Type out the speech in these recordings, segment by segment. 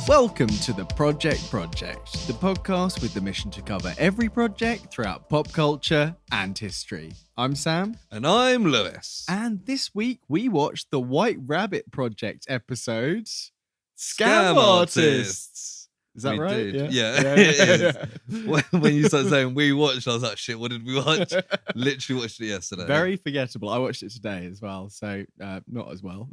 Welcome to the Project, the podcast with the mission to cover every project throughout pop culture and history. I'm Sam. And I'm Lewis. And this week we watched the White Rabbit Project episode, Scam Artists. Is that We right? did. Yeah, it is. When you start saying we watched, I was like, shit, what did we watch? Literally watched it yesterday. Very forgettable. I watched it today as well, so not as well.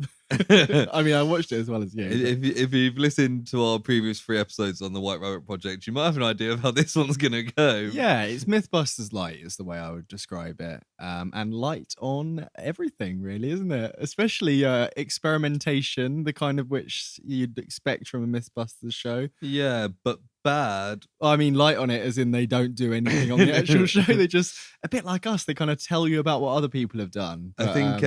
I mean, I watched it as well as you. If you've listened to our previous 3 episodes on the White Rabbit Project, you might have an idea of how this one's going to go. Yeah, it's Mythbusters light is the way I would describe it. And light on everything, really, isn't it? Especially experimentation, the kind of which you'd expect from a Mythbusters show. Yeah, but bad. I mean, light on it as in they don't do anything on the actual show. They just, a bit like us, they kind of tell you about what other people have done. But, I think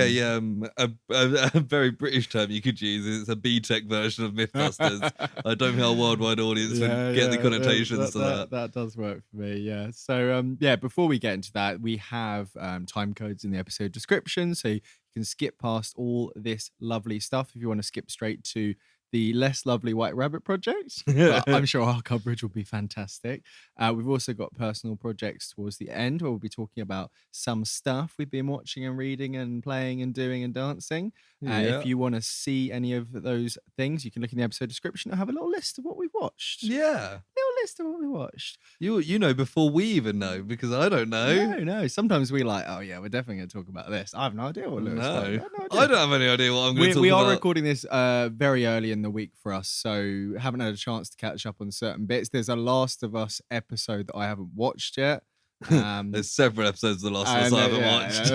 a very British term you could use is a B-Tech version of Mythbusters. I don't think our worldwide audience would get the connotations to that. That does work for me, yeah. So, before we get into that, we have time codes in the episode description, so you can skip past all this lovely stuff if you want to skip straight to the less lovely White Rabbit Project. But I'm sure our coverage will be fantastic. We've also got personal projects towards the end where we'll be talking about some stuff we've been watching and reading and playing and doing and dancing. If you want to see any of those things, you can look in the episode description and have a little list of what we've watched. Yeah. List of what we watched. You know before we even know, because I don't know. No. Sometimes we like, oh yeah, we're definitely going to talk about this. I have no idea what Lewis No. like. I don't have any idea what I'm going to talk about. We are recording this very early in the week for us, so haven't had a chance to catch up on certain bits. There's a Last of Us episode that I haven't watched yet. There's several episodes of The Last of Us I haven't watched.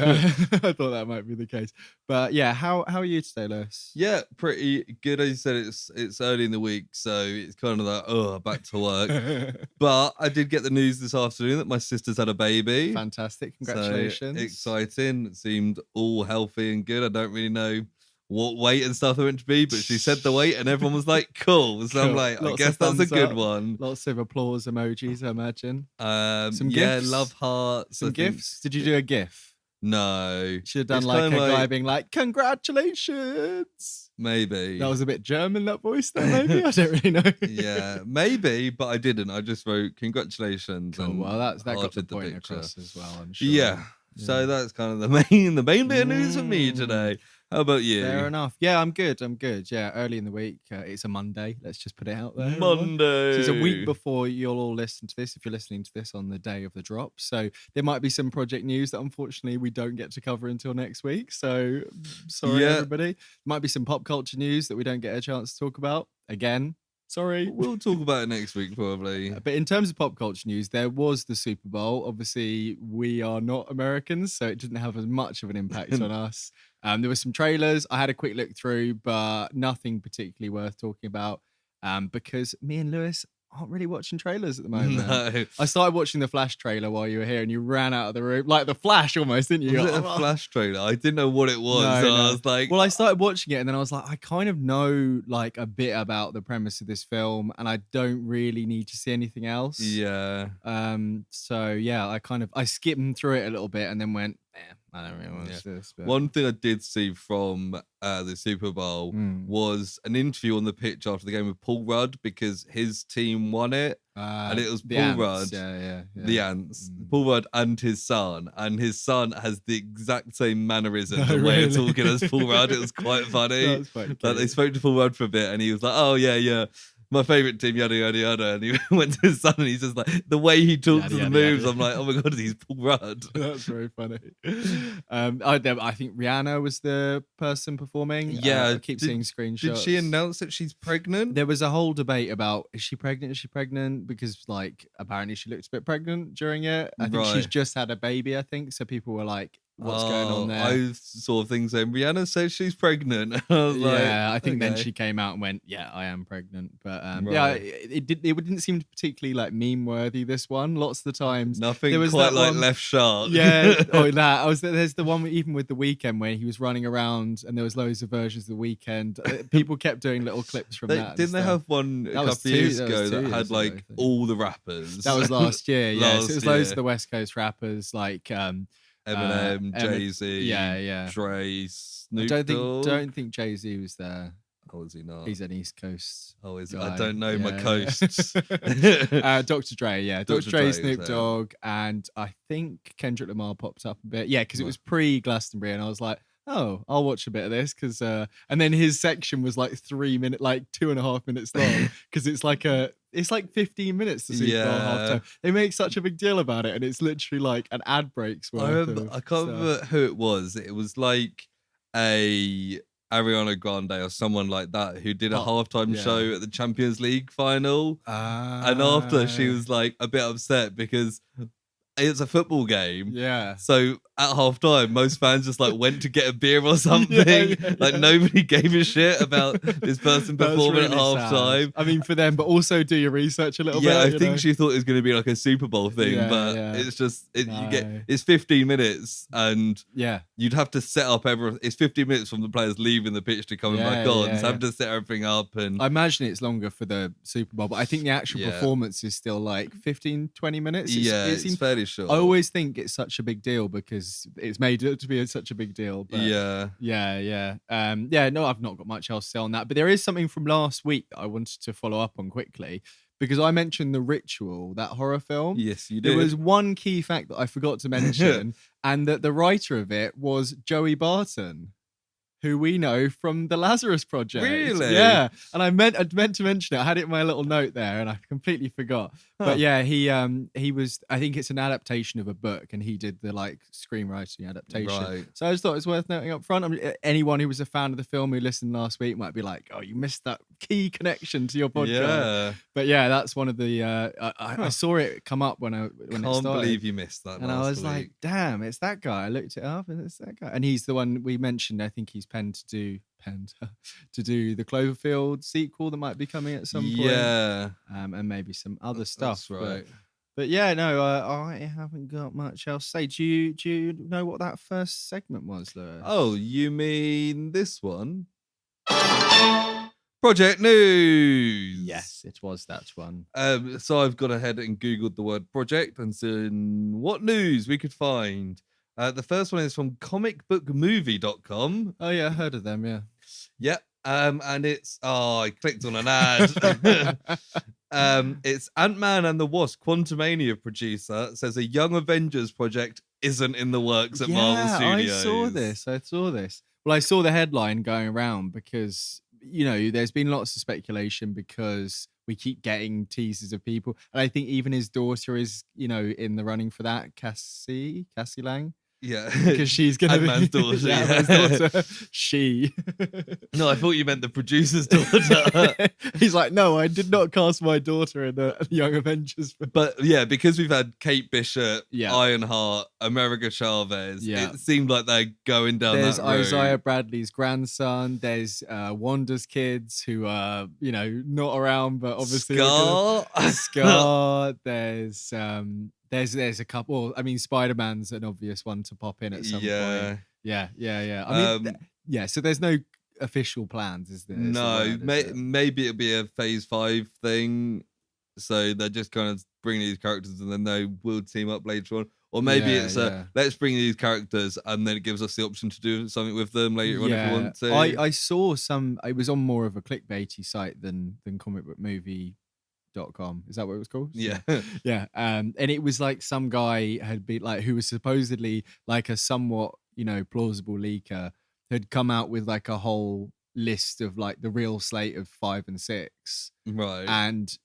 I thought that might be the case. But yeah, how are you today, Lewis? Yeah, pretty good. As you said, it's early in the week, so it's kind of like, back to work. But I did get the news this afternoon that my sister's had a baby. Fantastic. Congratulations. So exciting. It seemed all healthy and good. I don't really know what weight and stuff they're meant to be, but she said the weight and everyone was like, cool. So I'm like, I guess that's a good one. Lots of applause emojis, I imagine. Some gifts? Love hearts. Some gifts? Did you do a gif? No. Should have done like a guy being like, congratulations. Maybe. That was a bit German, that voice there, maybe? I don't really know. Yeah, maybe, but I didn't. I just wrote congratulations. Cool. And well, that got the point across as well, I'm sure. Yeah. So that's kind of the main bit of news for me today. How about you? Fair enough. Yeah, I'm good. Yeah, early in the week. It's a Monday. Let's just put it out there. Monday. So it's a week before you'll all listen to this, if you're listening to this on the day of the drop. So there might be some project news that unfortunately we don't get to cover until next week. So sorry, everybody. Might be some pop culture news that we don't get a chance to talk about. Again, sorry. We'll talk about it next week, probably. But in terms of pop culture news, there was the Super Bowl. Obviously, we are not Americans, so it didn't have as much of an impact on us. There were some trailers. I had a quick look through, but nothing particularly worth talking about because me and Lewis aren't really watching trailers at the moment. No. I started watching the Flash trailer while you were here and you ran out of the room. Like the Flash almost, didn't you? Was it a Flash trailer? I didn't know what it was. No. I was like... Well, I started watching it and then I was like, I kind of know like a bit about the premise of this film and I don't really need to see anything else. Yeah. So yeah, I skimmed through it a little bit and then went, I don't really want to see this. But... One thing I did see from the Super Bowl was an interview on the pitch after the game with Paul Rudd because his team won it. And it was Paul Rudd. Yeah. The Ants. Paul Rudd and his son. And his son has the exact same mannerisms and way of talking as Paul Rudd. It was quite funny. Like they spoke to Paul Rudd for a bit and he was like, oh, yeah. My favourite team, yada, yada, yada. And he went to his son and he's just like, the way he talks to the moves, I'm like, oh my God, he's Paul Rudd. That's very funny. I think Rihanna was the person performing. Yeah. I keep seeing screenshots. Did she announce that she's pregnant? There was a whole debate about, is she pregnant? Because like, apparently she looked a bit pregnant during it. I think she's just had a baby, I think. So people were like, what's going on there? I saw things saying Rihanna says she's pregnant. I think then she came out and went, yeah, I am pregnant. But it didn't seem particularly like meme worthy, this one. Lots of the times nothing there was quite like one, Left Shark. Yeah. There's the one even with The Weeknd where he was running around and there was loads of versions of The Weeknd. People kept doing little clips from that. Didn't they have one a couple of years ago that had like all the rappers? That was last year. Yeah, so it was loads of the West Coast rappers like Eminem, Jay-Z, yeah, Trace, Snoop Dogg. Don't think Jay-Z was there. Oh, is he not? He's an East Coast. Oh, is guy. I don't know my coasts. Dr. Dre, yeah. Dr. Dre, Snoop Dogg, and I think Kendrick Lamar popped up a bit. Yeah, because it was pre-Glastonbury, and I was like, oh, I'll watch a bit of this, because and then his section was like 3 minutes, like 2.5 minutes long, because it's like 15 minutes to Super Bowl halftime. They make such a big deal about it, and it's literally like an ad breaks worth. I can't remember who it was. It was like a Ariana Grande or someone like that who did a halftime show at the Champions League final. And after, she was like a bit upset because it's a football game. Yeah. So at halftime, most fans just like went to get a beer or something. Nobody gave a shit about this person performing really at halftime. I mean, for them, but also do your research a little bit. Yeah, I think she thought it was going to be like a Super Bowl thing, but it's just it's 15 minutes, and you'd have to set up everything. It's 15 minutes from the players leaving the pitch to coming back on, so have to set everything up. And I imagine it's longer for the Super Bowl, but I think the actual performance is still like 15-20 minutes. It's fairly short. I always think it's such a big deal because it's made it to be such a big deal. But no, I've not got much else to say on that. But there is something from last week that I wanted to follow up on quickly, because I mentioned The Ritual, that horror film. Yes, you did. There was one key fact that I forgot to mention, and that the writer of it was Joey Barton, who we know from the Lazarus Project. Really? Yeah. And I meant to mention it. I had it in my little note there, and I completely forgot. But yeah, he was, I think it's an adaptation of a book, and he did the like screenwriting adaptation. Right. So I just thought it was worth noting up front. I mean, anyone who was a fan of the film who listened last week might be like, oh, you missed that key connection to your podcast. Yeah. But yeah, that's one of the I saw it come up when it started. Can't believe you missed that. And I was like, damn, it's that guy. I looked it up, and it's that guy. And he's the one we mentioned. I think he's penned to do the Cloverfield sequel that might be coming at some point. Yeah. And maybe some other stuff. That's right. But yeah, no, I haven't got much else to say. Do you know what that first segment was, Lewis? Oh, you mean this one? Project News. Yes, it was that one. So I've gone ahead and Googled the word project and seen what news we could find. The first one is from comicbookmovie.com. Oh yeah, I heard of them, yeah. Yeah. And it's I clicked on an ad. It's Ant-Man and the Wasp Quantumania producer says a Young Avengers project isn't in the works at Marvel Studios. I saw this. Well, I saw the headline going around because, you know, there's been lots of speculation because we keep getting teasers of people. And I think even his daughter is, you know, in the running for that, Cassie Lang. Yeah, because she's gonna Ant-Man's be daughter. Ant-Man's daughter. She. No, I thought you meant the producer's daughter. He's like, no, I did not cast my daughter in the Young Avengers. But yeah, because we've had Kate Bishop, Ironheart, America Chavez, it seemed like they're going down There's that road. Isaiah Bradley's grandson. There's Wanda's kids who are, you know, not around, but obviously Scar. There's a couple. I mean, Spider-Man's an obvious one to pop in at some point. Yeah. I mean, so there's no official plans, is there? No, maybe it'll be a Phase 5 thing. So they're just kind of bringing these characters and then they will team up later on. Or maybe it's let's bring these characters and then it gives us the option to do something with them later on if we want to. I saw some. It was on more of a clickbaity site than comicbookmovie.com. Is that what it was called? Yeah. And it was like some guy had been like, who was supposedly like a somewhat, you know, plausible leaker, had come out with like a whole list of like the real slate of 5 and 6. Right.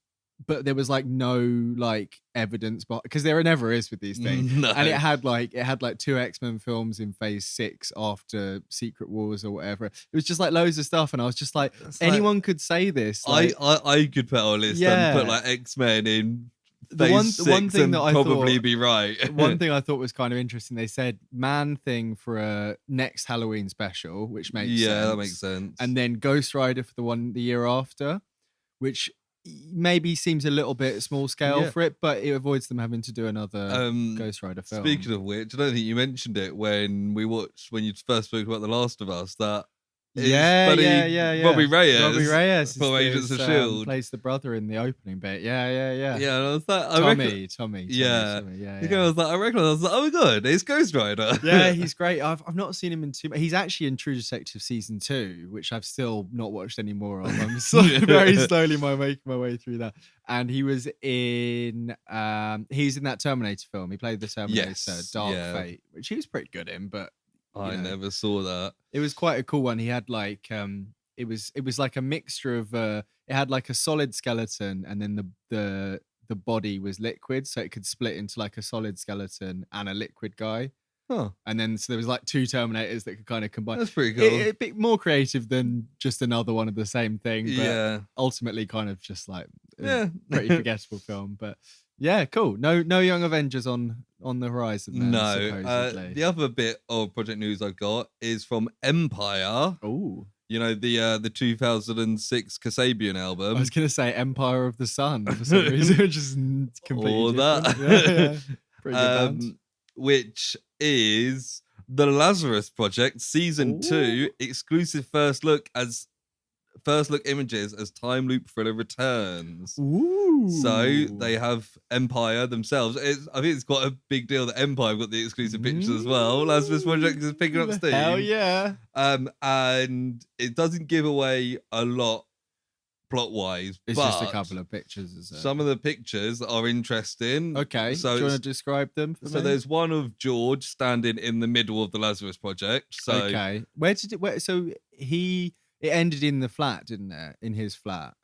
But there was like no like evidence, but because there never is with these things. No. And it had like 2 X-Men films in Phase 6 after Secret Wars or whatever. It was just like loads of stuff, and I was just like, anyone could say this. Like, I could put our list and put like X-Men in Phase 6 one thing that I probably be right. One thing I thought was kind of interesting, they said Man-Thing for a next Halloween special, which makes sense. Yeah, that makes sense. And then Ghost Rider for the one the year after, which maybe seems a little bit small scale for it, but it avoids them having to do another Ghost Rider film. Speaking of which, I don't think you mentioned it when you first spoke about The Last of Us, that Yeah. Robbie Robbie Reyes from Agents of S.H.I.E.L.D. plays the brother in the opening bit. Yeah. Yeah, and I was like, Tommy. Yeah. Yeah. I was like, I recognize. I was like, oh my god, it's Ghost Rider. Yeah, he's great. I've not seen him in too. He's actually in True Detective season 2, which I've still not watched any more of. I'm very slowly making my way through that. And he was in he's in that Terminator film. He played the Terminator, Dark Fate, which he was pretty good in, but I never saw that. It was quite a cool one. He had like it was like a mixture of it had like a solid skeleton, and then the body was liquid, so it could split into like a solid skeleton and a liquid guy. Huh. And then so there was like 2 Terminators that could kind of combine. That's pretty cool. A bit more creative than just another one of the same thing, but ultimately kind of just like pretty forgettable film. But yeah, cool. No Young Avengers on the horizon then, supposedly. The other bit of project news I got is from Empire. Oh. You know, the 2006 Kasabian album. I was going to say Empire of the Sun for some reason. Just completely or different. that. Pretty good band. Which is the Lazarus Project Season 2 exclusive first look images as time loop thriller returns. Ooh. So they have Empire themselves. I think it's quite a big deal that Empire got the exclusive pictures as well. Lazarus Project is picking up steam. Hell yeah. And it doesn't give away a lot plot-wise. It's just a couple of pictures, is it? Some of the pictures are interesting. Okay, so do you want to describe them for me? There's one of George standing in the middle of the Lazarus Project. So okay. It ended in the flat, didn't it? In his flat.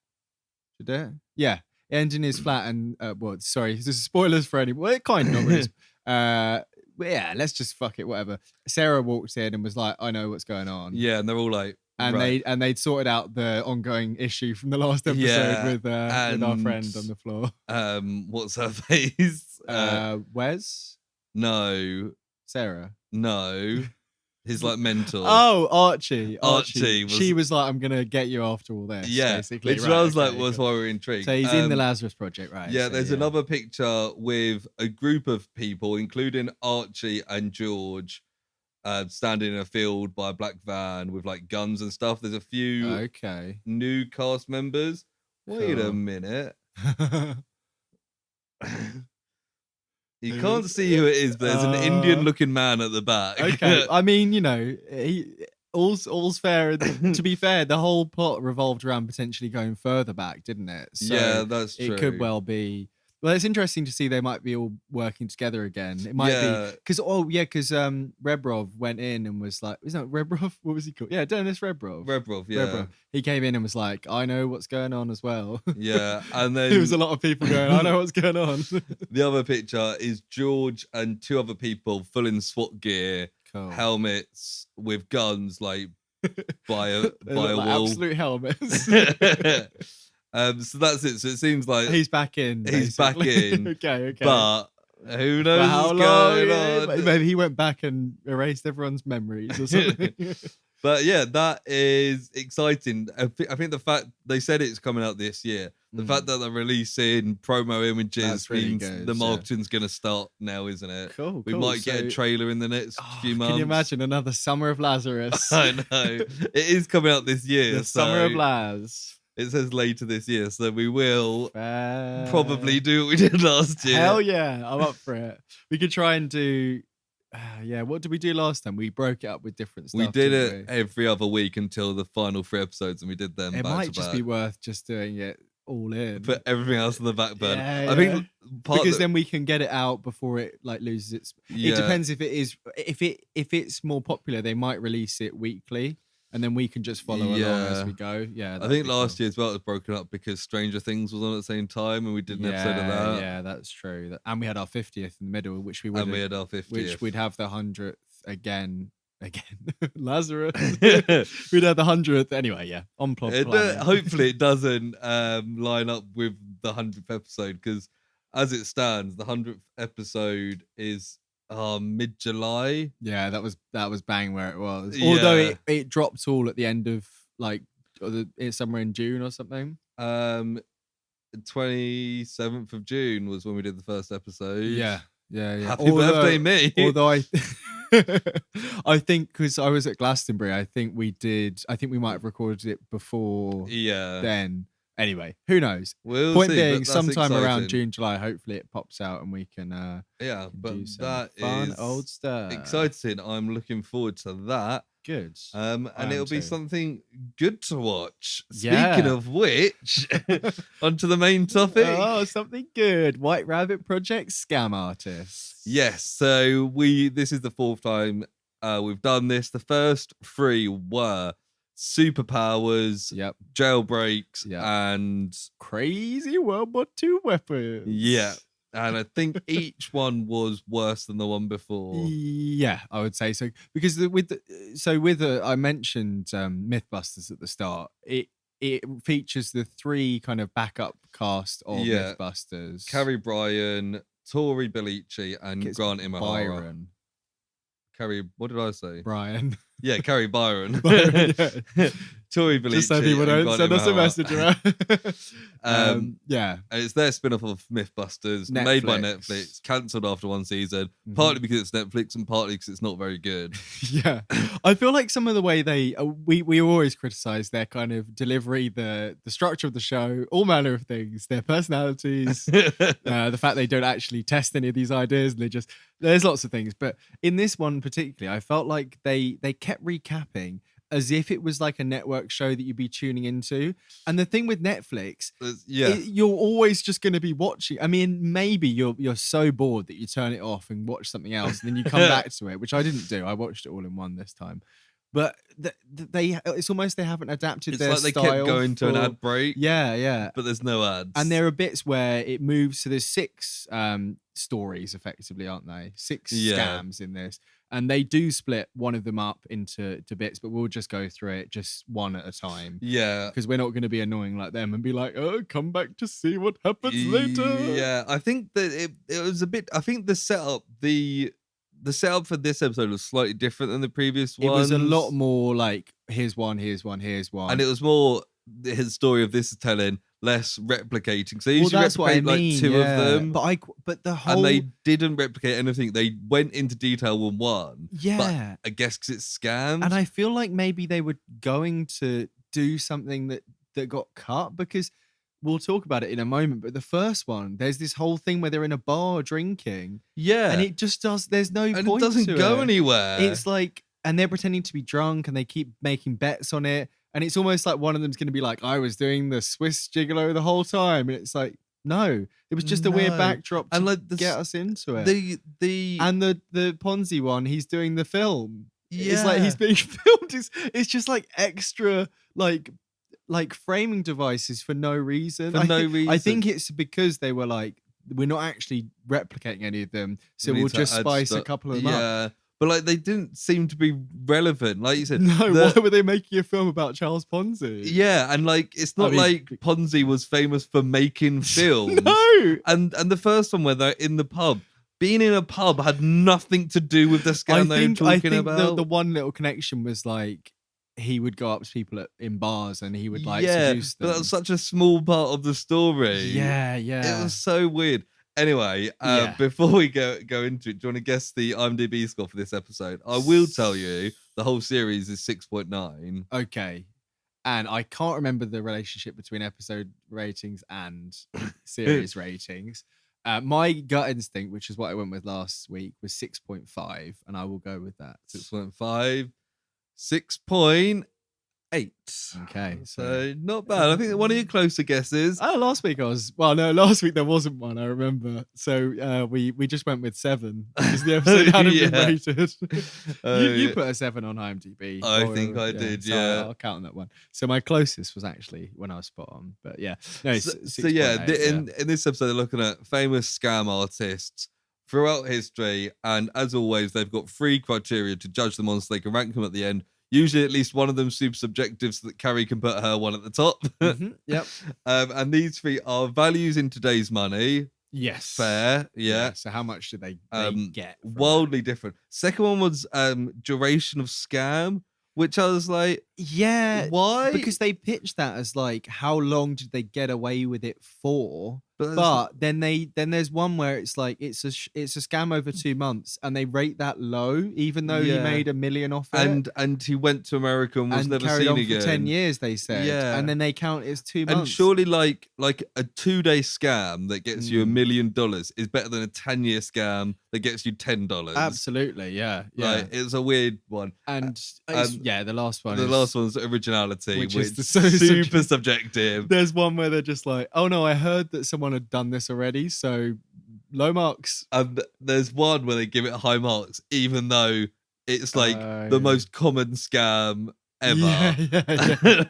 Did it? Yeah. It ended in his flat and sorry, this is spoilers for anyone. Well, it kind of not really. But yeah, let's just fuck it, whatever. Sarah walked in and was like, I know what's going on. Yeah, and they're all like, and they'd sorted out the ongoing issue from the last episode with our friend on the floor. What's her face? Wes? No. Sarah? No. His like mentor. Oh, Archie. She was like, I'm gonna get you after all this. Yeah, basically. Which I was like, was why we were intrigued. So he's in the Lazarus Project, right? Yeah, there's another picture with a group of people, including Archie and George, standing in a field by a black van with like guns and stuff. There's a few new cast members. Wait a minute. You can't see who it is, but there's an Indian-looking man at the back. Okay, I mean, all's fair. To be fair, the whole plot revolved around potentially going further back, didn't it? So yeah, that's true. It could well be. Well, it's interesting to see they might be all working together again. It might be because Rebrov went in and was like, "Is that Rebrov? What was he called? Yeah, Dennis Rebrov. Rebrov. He came in and was like, "I know what's going on as well." Yeah, and then there was a lot of people going, "I know what's going on." The other picture is George and 2 other people full in SWAT gear, helmets with guns, like by a wall, absolute helmets. So that's it. So it seems like he's back in. He's back in. Okay. But who knows what's going on? Maybe he went back and erased everyone's memories or something. But yeah, that is exciting. I think the fact they said it's coming out this year, the fact that they're releasing promo images means the marketing's going to start now, isn't it? Cool. We might get a trailer in the next few months. Can you imagine another Summer of Lazarus? I know. It is coming out this year. The Summer of Laz. It says later this year, so we will probably do what we did last year. Hell yeah, I'm up for it. We could try and do... what did we do last time? We broke it up with different stuff. We did it every other week until the final 3 episodes, and we did them It back might to just back. be worth just doing it all in. Put everything else on the back burner. Yeah, I think because then we can get it out before it like loses its... Yeah. It depends if it is... If it's more popular, they might release it weekly. And then we can just follow along as we go. Yeah, I think last year as well it was broken up because Stranger Things was on at the same time, and we did an episode of that. Yeah, that's true. And we had our 50th in the middle, which we would. And we had our 50th, which we'd have the 100th again. Lazarus. We'd have the 100th anyway. Yeah, on plot. Hopefully, it doesn't line up with the 100th episode, because as it stands, the 100th episode is mid-July. Yeah, that was bang where it was. Although it dropped all at the end of it's somewhere in June or something. 27th of June was when we did the first episode. Yeah. Happy birthday, me. Although I think because I was at Glastonbury, I think we might have recorded it before then. Anyway, who knows? We'll Point see, being, but that's sometime around exciting. June, July, hopefully it pops out and we can but do some that fun is old stuff. exciting. I'm looking forward to that. Good. And it'll be something good to watch. Yeah. Speaking of which, onto the main topic. Oh, something good. White Rabbit Project Scam Artists. Yes. So this is the 4th time we've done this. The first 3 were superpowers, jailbreaks, and crazy World War II weapons. Yeah. And I think each one was worse than the one before. Yeah, I would say so. Because I mentioned Mythbusters at the start. It features the 3 kind of backup cast of Mythbusters. Carrie Bryan, Tori Bellucci, and Grant Imahara. Byron. Carrie, what did I say? Brian. Yeah, Carrie Byron. Tori Bellucci. Just so people don't send us a message around. And it's their spin-off of Mythbusters, made by Netflix, cancelled after 1 season, partly because it's Netflix and partly because it's not very good. Yeah. I feel like some of the way we always criticize their kind of delivery, the structure of the show, all manner of things, their personalities, the fact they don't actually test any of these ideas, and there's lots of things. But in this one particularly, I felt like they kept recapping as if it was like a network show that you'd be tuning into. And the thing with Netflix, you're always just going to be watching. I mean, maybe you're so bored that you turn it off and watch something else, and then you come back to it, which I didn't do. I watched it all in one this time. But it's almost they haven't adapted their style. It's like they kept going to an ad break. Yeah. But there's no ads. And there are bits where it moves, so there's 6 stories effectively, aren't they? 6 scams in this. And they do split one of them up into bits, but we'll just go through it just one at a time. Yeah. Because we're not going to be annoying like them and be like, oh, come back to see what happens later. Yeah, I think that it was a bit, I think the setup for this episode was slightly different than the previous one. It was a lot more like, here's one. And it was more his story of this is telling, less replicating. So they usually replicate like 2 of them. But the whole... And they didn't replicate anything. They went into detail with one. Yeah. But I guess because it's scams. And I feel like maybe they were going to do something that got cut, because we'll talk about it in a moment. But the first one, there's this whole thing where they're in a bar drinking. Yeah. And it just there's no point to it. And it doesn't go anywhere. It's like, and they're pretending to be drunk and they keep making bets on it. And it's almost like one of them's going to be like, I was doing the Swiss gigolo the whole time. And it's like, no, it was just a weird backdrop to get us into it. And the Ponzi one, he's doing the film. Yeah. It's like he's being filmed. It's just like extra, like framing devices for no reason. I think it's because they were like, we're not actually replicating any of them, so we'll just spice a couple of them up. But like they didn't seem to be relevant, like you said. No, why were they making a film about Charles Ponzi? Yeah, and like it's not like Ponzi was famous for making films. No, and the first one where they're in the pub. Being in a pub had nothing to do with the scam they were talking about. The one little connection was like he would go up to people in bars and he would like seduce them. But that was such a small part of the story. Yeah. It was so weird. Anyway, before we go into it, do you want to guess the IMDb score for this episode? I will tell you, the whole series is 6.9. Okay. And I can't remember the relationship between episode ratings and series ratings. My gut instinct, which is what I went with last week, was 6.5, and I will go with that. 6.5, 6.8. Okay, so not bad. I think one of your closer guesses. Last week there wasn't one, I remember. So we just went with 7 because the episode hadn't been rated. You put a 7 on IMDb. I think I did, so I'll count that one. So my closest was actually when I was spot on. But yeah. No, in this episode they're looking at famous scam artists throughout history, and as always, they've got 3 criteria to judge them on so they can rank them at the end. Usually at least one of them super subjective so that Carrie can put her one at the top. Yep. And these 3 are values in today's money. Yes. Fair. Yeah. So how much did they get? Wildly different. Second one was duration of scam, which I was like, Yeah, Why? because they pitched that as like, how long did they get away with it for? But But then there's one where it's like it's a scam over 2 months, and they rate that low, even though he yeah, made $1 million off it, and he went to America and was and never carried seen on for 10 again. years. They said, Yeah. and then they count it as 2 And months. surely, like a 2-day scam that gets you $1 million is better than a 10-year scam that gets you $10. Absolutely, yeah. Like, it's a weird one. And yeah, the last one. The last one's originality, which is is super subjective. There's one where they're just like, "Oh no, I heard that someone had done this already, so low marks." And there's one where they give it high marks, even though it's like the most common scam ever. Yeah.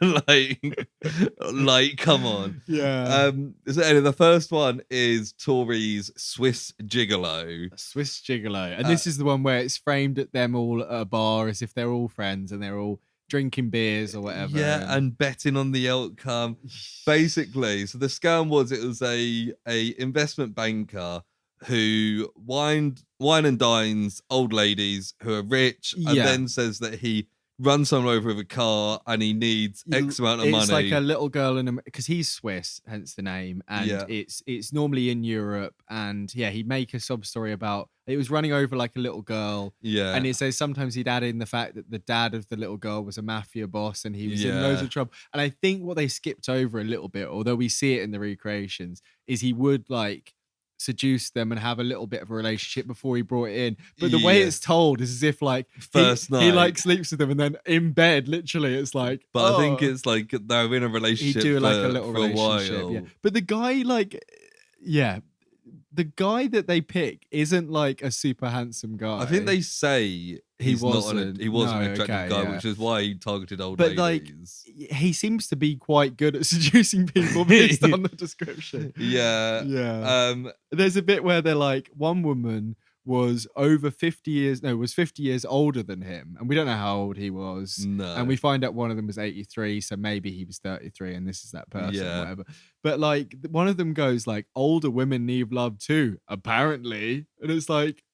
like, come on. Yeah. So anyway, the first one is Tori's Swiss Gigolo. Swiss Gigolo. And this is the one where it's framed at them all at a bar as if they're all friends and they're all drinking beers or whatever. Yeah, and betting on the outcome. Basically, so the scam was, it was a investment banker who wine and dines old ladies who are rich, and then says that he runs someone over with a car and he needs X amount of money. It's like a little girl because he's Swiss, hence the name, and it's normally in Europe. And he'd make a sob story about it was running over like a little girl. Yeah, and it says sometimes he'd add in the fact that the dad of the little girl was a mafia boss and he was in loads of trouble. And I think what they skipped over a little bit, although we see it in the recreations, is he would like seduce them and have a little bit of a relationship before he brought it in. But the way it's told is as if like first night he like sleeps with them and then in bed literally it's like, but I think it's like they're in a relationship. He do like a little relationship. A while. Yeah. But the guy the guy that they pick isn't like a super handsome guy. I think they say he wasn't an attractive guy, which is why he targeted old ladies. Like, he seems to be quite good at seducing people based on the description. Yeah. There's a bit where they're like, one woman was over 50 years, was 50 years older than him. And we don't know how old he was. No. And we find out one of them was 83. So maybe he was 33 and this is that person or whatever. But like one of them goes like, older women need love too, apparently. And it's like,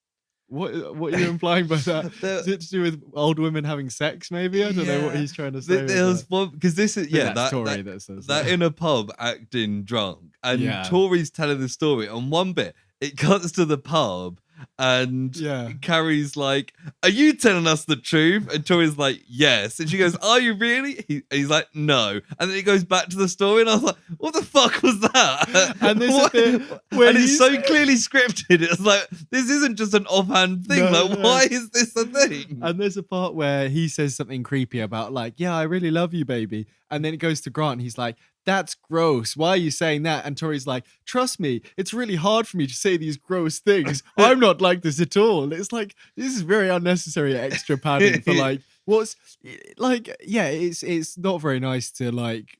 what are you implying by that? Is it to do with old women having sex? Maybe I don't know what he's trying to say. There's one because this is that's Tori that says that in a pub acting drunk, and Tori's telling the story. On one bit, it cuts to the pub. And Carrie's like, "Are you telling us the truth?" And Tori's like, "Yes." And she goes, "Are you really?" He's like, "No." And then he goes back to the story, and I was like, "What the fuck was that?" And there's a bit where and it's so clearly scripted. It's like, this isn't just an offhand thing. Why is this a thing? And there's a part where he says something creepy about like, "Yeah, I really love you, baby." And then it goes to Grant, and he's like, "That's gross. Why are you saying that?" And Tori's like, "Trust me, it's really hard for me to say these gross things. I'm not like this at all." And it's like, this is very unnecessary extra padding for like, what's like, it's not very nice to like,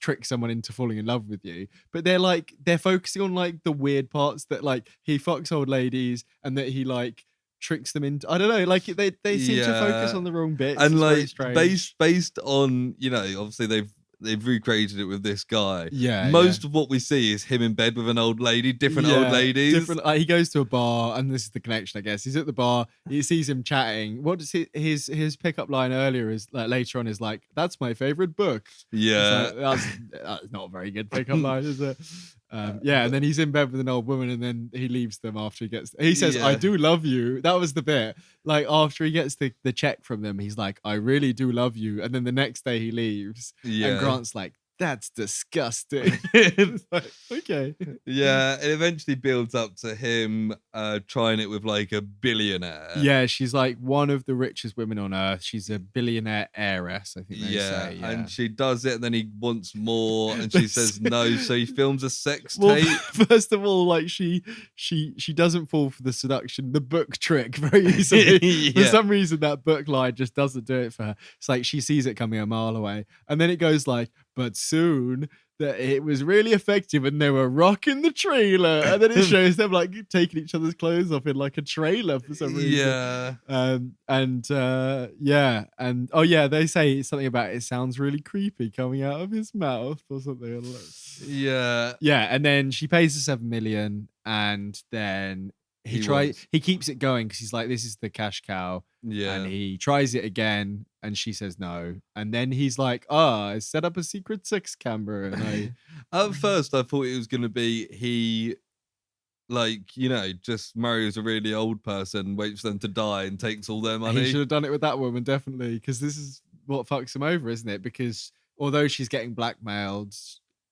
trick someone into falling in love with you. But they're focusing on like the weird parts that like he fucks old ladies and that he like tricks them into, I don't know, like they seem to focus on the wrong bits. And it's like based on, obviously they've recreated it with this guy. Most of what we see is him in bed with an old lady, different old ladies. He goes to a bar, and this is the connection, I guess. He's at the bar, he sees him chatting. What does his pickup line earlier is like later on is like, "That's my favorite book." Yeah, that's not a very good pickup line, is it? And then he's in bed with an old woman, and then he leaves them after he says, "I do love you." That was the bit. Like after he gets the check from them, he's like, "I really do love you," and then the next day he leaves. And Grant's like, "That's disgusting." Like, okay. Yeah, it eventually builds up to him trying it with like a billionaire. Yeah, she's like one of the richest women on earth. She's a billionaire heiress, I think they say. Yeah, and she does it, and then he wants more, and she says no. So he films a sex tape. First of all, like she doesn't fall for the seduction, the book trick very easily. For some reason, that book line just doesn't do it for her. It's like she sees it coming a mile away, and then it goes like, "But soon that it was really effective and they were rocking the trailer," and then it shows them like taking each other's clothes off in like a trailer for some reason. They say something about it sounds really creepy coming out of his mouth or something. And then she pays the $7 million, and then he keeps it going because he's like, this is the cash cow. Yeah. And he tries it again and she says no. And then he's like, I set up a secret sex camera. And At first I thought it was going to be he, like, you know, just marries a really old person, waits for them to die and takes all their money. He should have done it with that woman, definitely. Because this is what fucks him over, isn't it? Because although she's getting blackmailed,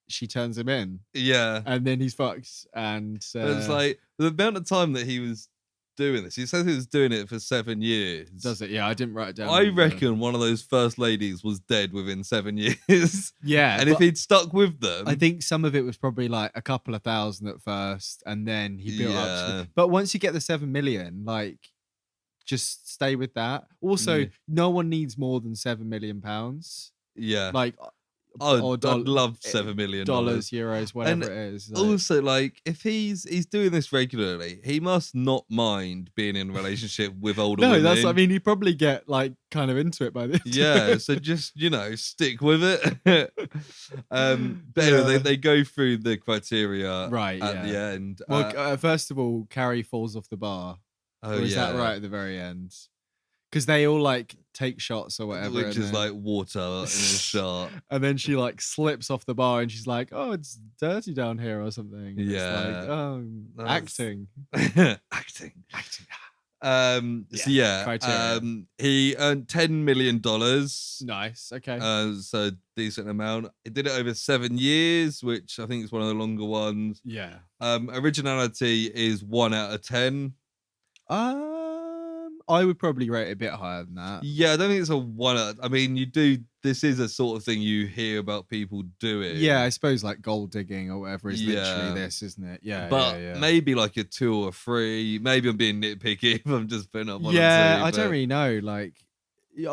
she turns him in. Yeah. And then he's fucked. And it's like the amount of time that he was doing this. He says he was doing it for 7 years. Does it? Yeah, I didn't write it down. I reckon one of those first ladies was dead within 7 years. Yeah. And if he'd stuck with them. I think some of it was probably like a couple of thousand at first. And then he built up. But once you get the 7 million, like, just stay with that. Also, no one needs more than £7 million. Yeah. Like, I'd love $7 million, euros, whatever it is. Like, also, like, if he's doing this regularly, he must not mind being in a relationship with older women. That's. I mean, he'd probably get like kind of into it by this. Yeah, so just stick with it. But anyway, they go through the criteria right at the end. Well, first of all, Carrie falls off the bar. Oh, or is that right at the very end? Because they all like take shots or whatever, which is like water in a shot, and then she like slips off the bar and she's like, "Oh, it's dirty down here" or something. Yeah, it's like, acting. So yeah, he earned $10 million. Nice, okay. So decent amount. He did it over 7 years, which I think is one of the longer ones. Yeah. Originality is 1 out of 10. I would probably rate it a bit higher than that. Yeah, I don't think it's a 1. I mean, this is a sort of thing you hear about people doing. Yeah, I suppose like gold digging or whatever is literally this, isn't it? Yeah, but maybe like a 2 or 3. Maybe I'm being nitpicky if I'm just putting up 1 or 2. I don't really know. Like,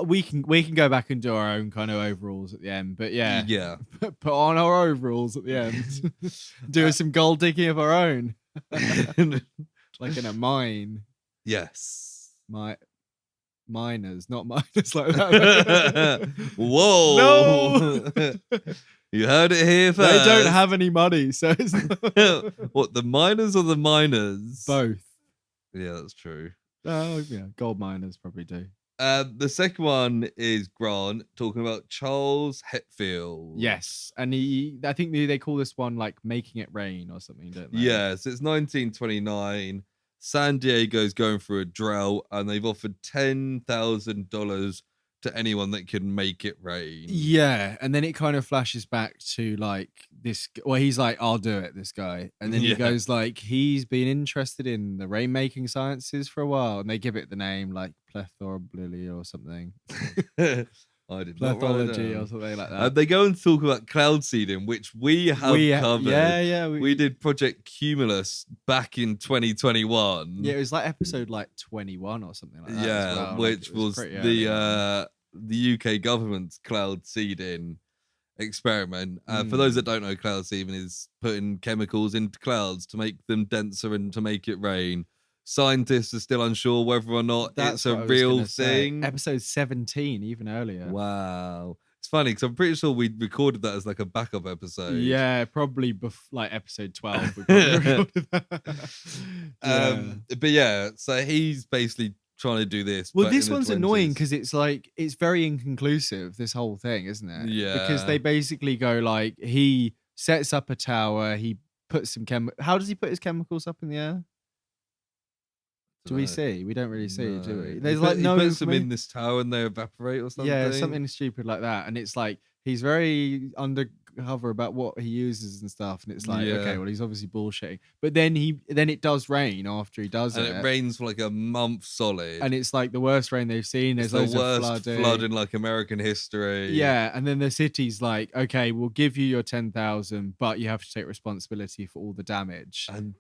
we can go back and do our own kind of overalls at the end, but yeah, put on our overalls at the end. Do some gold digging of our own, like in a mine. Yes. Miners, not miners like that. Whoa! No! You heard it here first. They don't have any money, so it's what, the miners or the miners? Both. Yeah, that's true. Oh, yeah, gold miners probably do. The second one is Grant talking about Charles Hetfield. Yes, and I think they call this one like Making It Rain or something, don't they? Yeah, so it's 1929. San Diego's going through a drought, and they've offered $10,000 to anyone that can make it rain. Yeah, and then it kind of flashes back to like this. Well, he's like, "I'll do it," this guy, and then he goes like, he's been interested in the rainmaking sciences for a while, and they give it the name like plethorability or something. I did Plethology or something like that. They go and talk about cloud seeding, which we have covered. Yeah. We did Project Cumulus back in 2021. Yeah, it was like episode like 21 or something like that. Yeah, as well. which was the UK government's cloud seeding experiment. For those that don't know, cloud seeding is putting chemicals into clouds to make them denser and to make it rain. Scientists are still unsure whether or not it's a real thing. Episode 17, even earlier. Wow. It's funny because I'm pretty sure we recorded that as like a backup episode. Yeah, probably like episode 12. We probably recorded that. But yeah, so he's basically trying to do this. Well, this one's annoying because it's like, it's very inconclusive, this whole thing, isn't it? Yeah. Because they basically go like, he sets up a tower, he puts some how does he put his chemicals up in the air? Do we see? We don't really see, do we? There's like no. He puts them in this tower and they evaporate or something. Yeah, something stupid like that. And it's like he's very undercover about what he uses and stuff. And it's like, okay, well, he's obviously bullshitting. But then it does rain after he does it. And it rains for like a month solid. And it's like the worst rain they've seen. There's loads of flooding. Flood in like American history. Yeah, and then the city's like, okay, we'll give you your 10,000, but you have to take responsibility for all the damage. And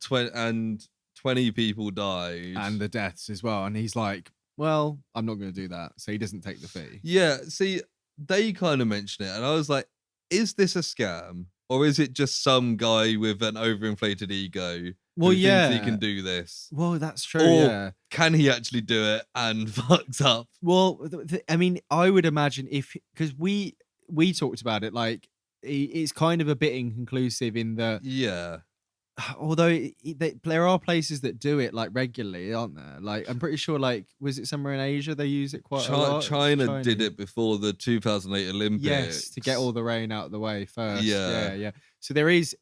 20 people died. And the deaths as well. And he's like, well, I'm not going to do that. So he doesn't take the fee. Yeah, see, they kind of mention it. And I was like, is this a scam? Or is it just some guy with an overinflated ego who thinks he can do this? Well, that's true, or can he actually do it and fucks up? Well, I mean, I would imagine because we talked about it, like, it's kind of a bit inconclusive in the... Yeah. Although there are places that do it like regularly, aren't there? Like I'm pretty sure, like was it somewhere in Asia they use it quite a lot? China did it before the 2008 Olympics. Yes, to get all the rain out of the way first. Yeah. Yeah. So there is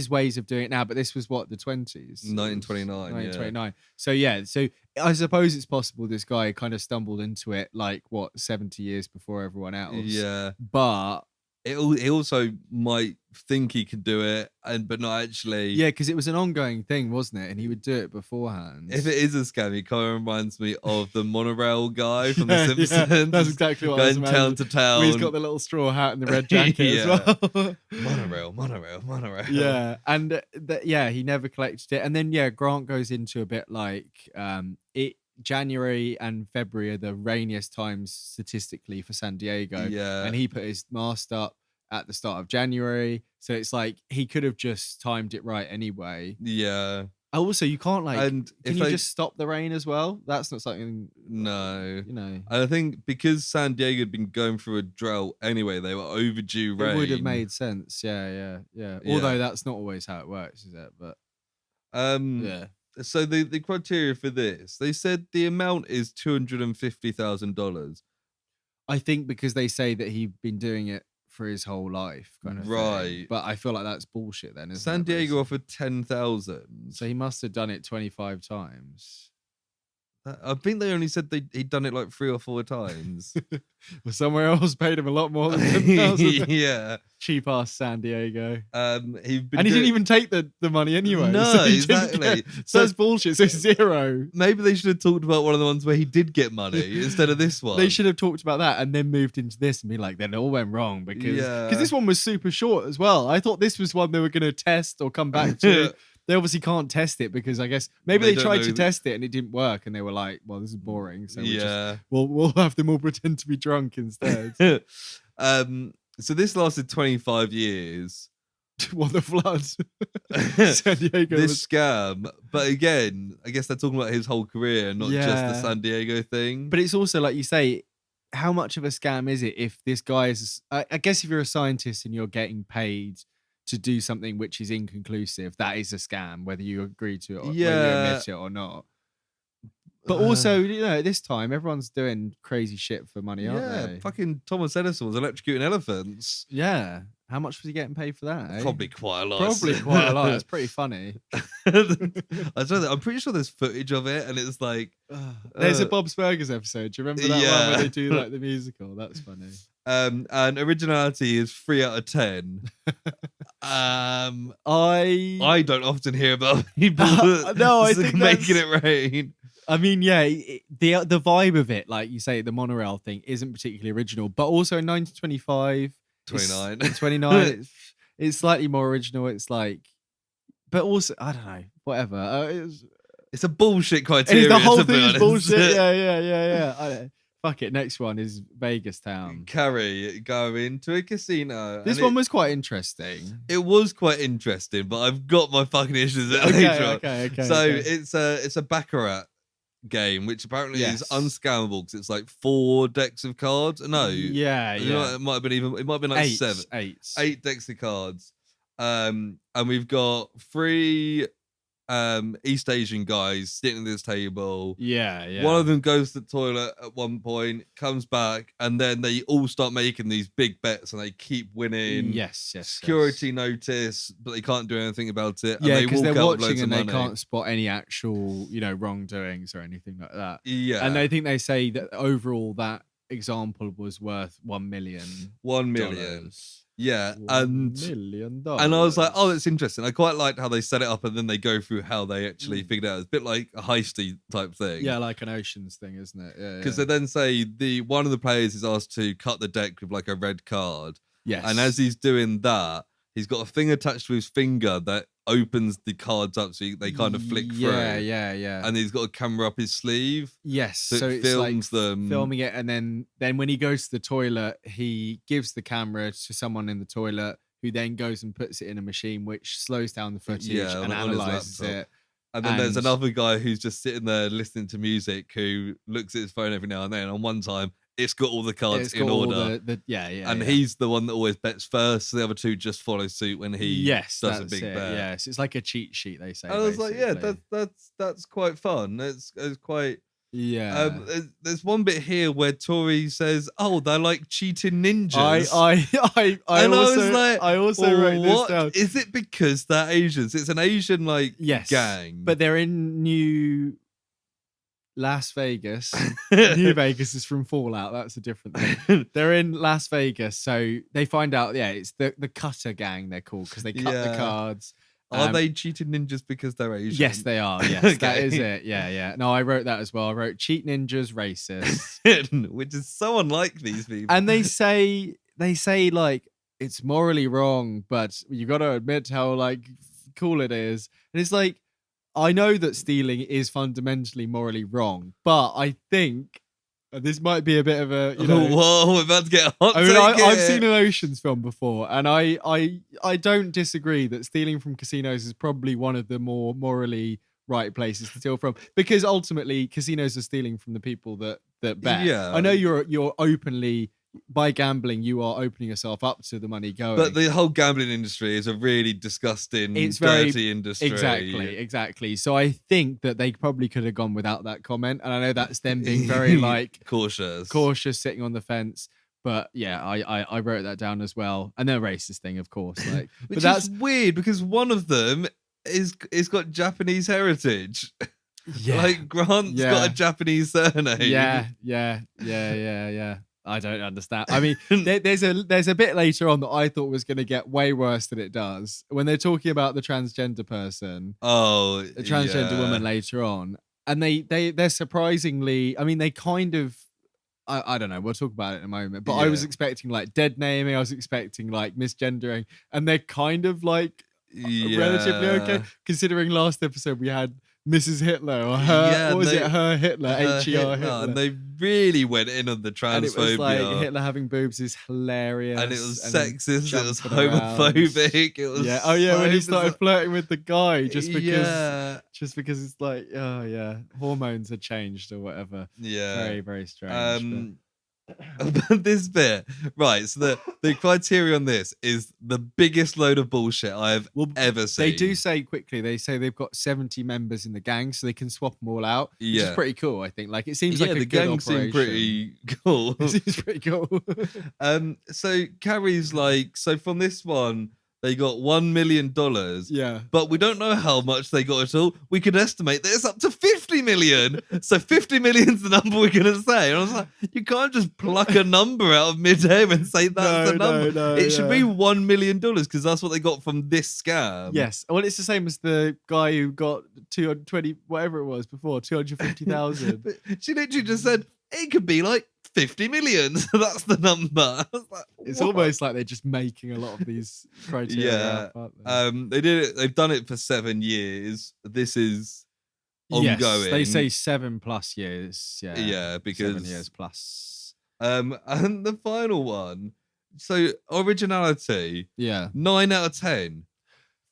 ways of doing it now, but this was what, the 20s? 1929. 1929. Yeah. So I suppose it's possible this guy kind of stumbled into it like 70 years before everyone else. Yeah. But he also might think he could do it, but not actually. Yeah, because it was an ongoing thing, wasn't it? And he would do it beforehand. If it is a scam, he kind of reminds me of the monorail guy from The Simpsons. Yeah, that's exactly what I was going town to town. He's got the little straw hat and the red jacket as well. monorail. Yeah, and he never collected it. And then Grant goes into a bit like January and February are the rainiest times statistically for San Diego. Yeah. And he put his mast up at the start of January. So it's like he could have just timed it right anyway. Yeah. Also, you can't can you just stop the rain as well? That's not something. No. And I think because San Diego had been going through a drought anyway, they were overdue rain. It would have made sense. Yeah. Although that's not always how it works, is it? But yeah. So the criteria for this, they said the amount is $250,000. I think because they say that he'd been doing it for his whole life, kind of right thing. But I feel like that's bullshit then, isn't San it? Diego offered 10,000. So he must have done it 25 times. I think they only said he'd done it like 3 or 4 times. Well, somewhere else paid him a lot more than 10,000. Yeah. Cheap ass San Diego. He didn't even take the money anyway. No, so exactly. So that's bullshit. So 0. Maybe they should have talked about one of the ones where he did get money instead of this one. They should have talked about that and then moved into this and be like, then it all went wrong because this one was super short as well. I thought this was one they were going to test or come back to. They obviously can't test it because I guess maybe they tried to test it and it didn't work and they were like, well, this is boring. So we'll have them all pretend to be drunk instead. So this lasted 25 years. What, the flood? San Diego. This scam. But again, I guess they're talking about his whole career, not just the San Diego thing. But it's also like you say, how much of a scam is it if this guy is, I guess if you're a scientist and you're getting paid to do something which is inconclusive, that is a scam, whether you agree to it or whether you admit it or not. But also, at this time, everyone's doing crazy shit for money, aren't they? Fucking Thomas Edison was electrocuting elephants. Yeah. How much was he getting paid for that? Eh? Probably quite a lot. That's pretty funny. I don't know. I'm pretty sure there's footage of it, and it's like there's a Bob's Burgers episode. Do you remember that one where they do like the musical? That's funny. And originality is 3 out of 10. I don't often hear about people I think making it rain. I mean, the vibe of it, like you say, the monorail thing isn't particularly original, but also in 1925, 29, it's slightly more original. It's like, but also, I don't know, whatever. It's a bullshit criteria. The whole thing is bullshit. Yeah. I don't know. Fuck it. Next one is Vegas Town. Carrie going to a casino. This one was quite interesting. It was quite interesting, but I've got my fucking issues with it later on. Okay. It's a baccarat game, which apparently is unscammable because it's like 4 decks of cards. No, it might have been like 7, 8 decks of cards. And we've got 3 East Asian guys sitting at this table. Yeah. One of them goes to the toilet at one point, comes back, and then they all start making these big bets and they keep winning. Yes. Security notice, but they can't do anything about it. Yeah, because they're watching and they can't spot any actual, wrongdoings or anything like that. Yeah. And I think they say that overall that example was worth $1 million. $1 million. Yeah, $1 million. And I was like, oh, that's interesting. I quite liked how they set it up and then they go through how they actually figured it out. It's a bit like a heisty type thing. Yeah, like an Oceans thing, isn't it? Yeah. Because they then say one of the players is asked to cut the deck with like a red card. Yes. And as he's doing that, he's got a thing attached to his finger that opens the cards up so they kind of flick through. Yeah. And he's got a camera up his sleeve. Yes. So it films like them. Filming it. And then when he goes to the toilet, he gives the camera to someone in the toilet who then goes and puts it in a machine which slows down the footage and analyzes it. And then there's another guy who's just sitting there listening to music who looks at his phone every now and then. And one time it's got all the cards It's in got all order. And he's the one that always bets first. So the other two just follow suit when he does a big bet. Yes, it's like a cheat sheet, they say. I was like, yeah, basically. that's quite fun. It's quite. Yeah. There's one bit here where Tori says, "Oh, they're like cheating ninjas." I also wrote this down. Is it because they're Asians? It's an Asian gang, but they're in New Las Vegas. New Vegas is from Fallout. That's a different thing. They're in Las Vegas, so they find out. Yeah, it's the Cutter Gang. They're called because they cut the cards. Are they cheating ninjas because they're Asian? Yes, they are. Yes, okay. That is it. Yeah. No, I wrote that as well. I wrote cheat ninjas, racist, which is so unlike these people. And they say like it's morally wrong, but you got to admit how like cool it is. And it's like, I know that stealing is fundamentally morally wrong, but I think this might be a bit of a, whoa, we're about to get hot. I mean, I've seen an Ocean's film before, and I don't disagree that stealing from casinos is probably one of the more morally right places to steal from, because ultimately casinos are stealing from the people that bet. Yeah. I know you're openly, by gambling, you are opening yourself up to the money going. But the whole gambling industry is a really disgusting, dirty industry. Exactly. So I think that they probably could have gone without that comment. And I know that's them being very cautious, sitting on the fence. But yeah, I wrote that down as well. And the racist thing, of course. Like, Which is weird because one of them is got Japanese heritage. Yeah. Like Grant's got a Japanese surname. Yeah. I don't understand. I mean, there's a bit later on that I thought was going to get way worse than it does when they're talking about the transgender person. Oh, the transgender woman later on, and they're surprisingly. I mean, they kind of. I don't know. We'll talk about it in a moment. But I was expecting like dead naming. I was expecting like misgendering, and they're kind of like relatively okay, considering last episode we had Mrs. Hitler or her, what was it? Her Hitler, H-E-R Hitler. And they really went in on the transphobia. And it was like Hitler having boobs is hilarious. And it was sexist, it was homophobic. It was when he started flirting with the guy just because it's like, oh yeah, hormones had changed or whatever. Yeah. Very, very strange. This bit, right? So the criteria on this is the biggest load of bullshit I've ever seen. They do say quickly. They say they've got 70 members in the gang, so they can swap them all out. Which is pretty cool. I think. Like it seems like a the good gang operation. seem pretty cool. It seems pretty cool. So Carrie's like, so from this one. They got $1 million. Yeah. But we don't know how much they got at all. We could estimate that it's up to 50 million. So 50 million's the number we're going to say. And I was like, you can't just pluck a number out of midair and say that's the number. No, it should be $1 million because that's what they got from this scam. Yes. Well, it's the same as the guy who got 220, whatever it was before, 250,000. She literally just said, it could be like 50 million. So that's the number. Like, it's almost like they're just making a lot of these criteria up, aren't they? They did it. They've done it for 7 years. This is ongoing. Yes, they say 7+ years. Yeah, because 7 years plus. And the final one. So originality. 9 out of 10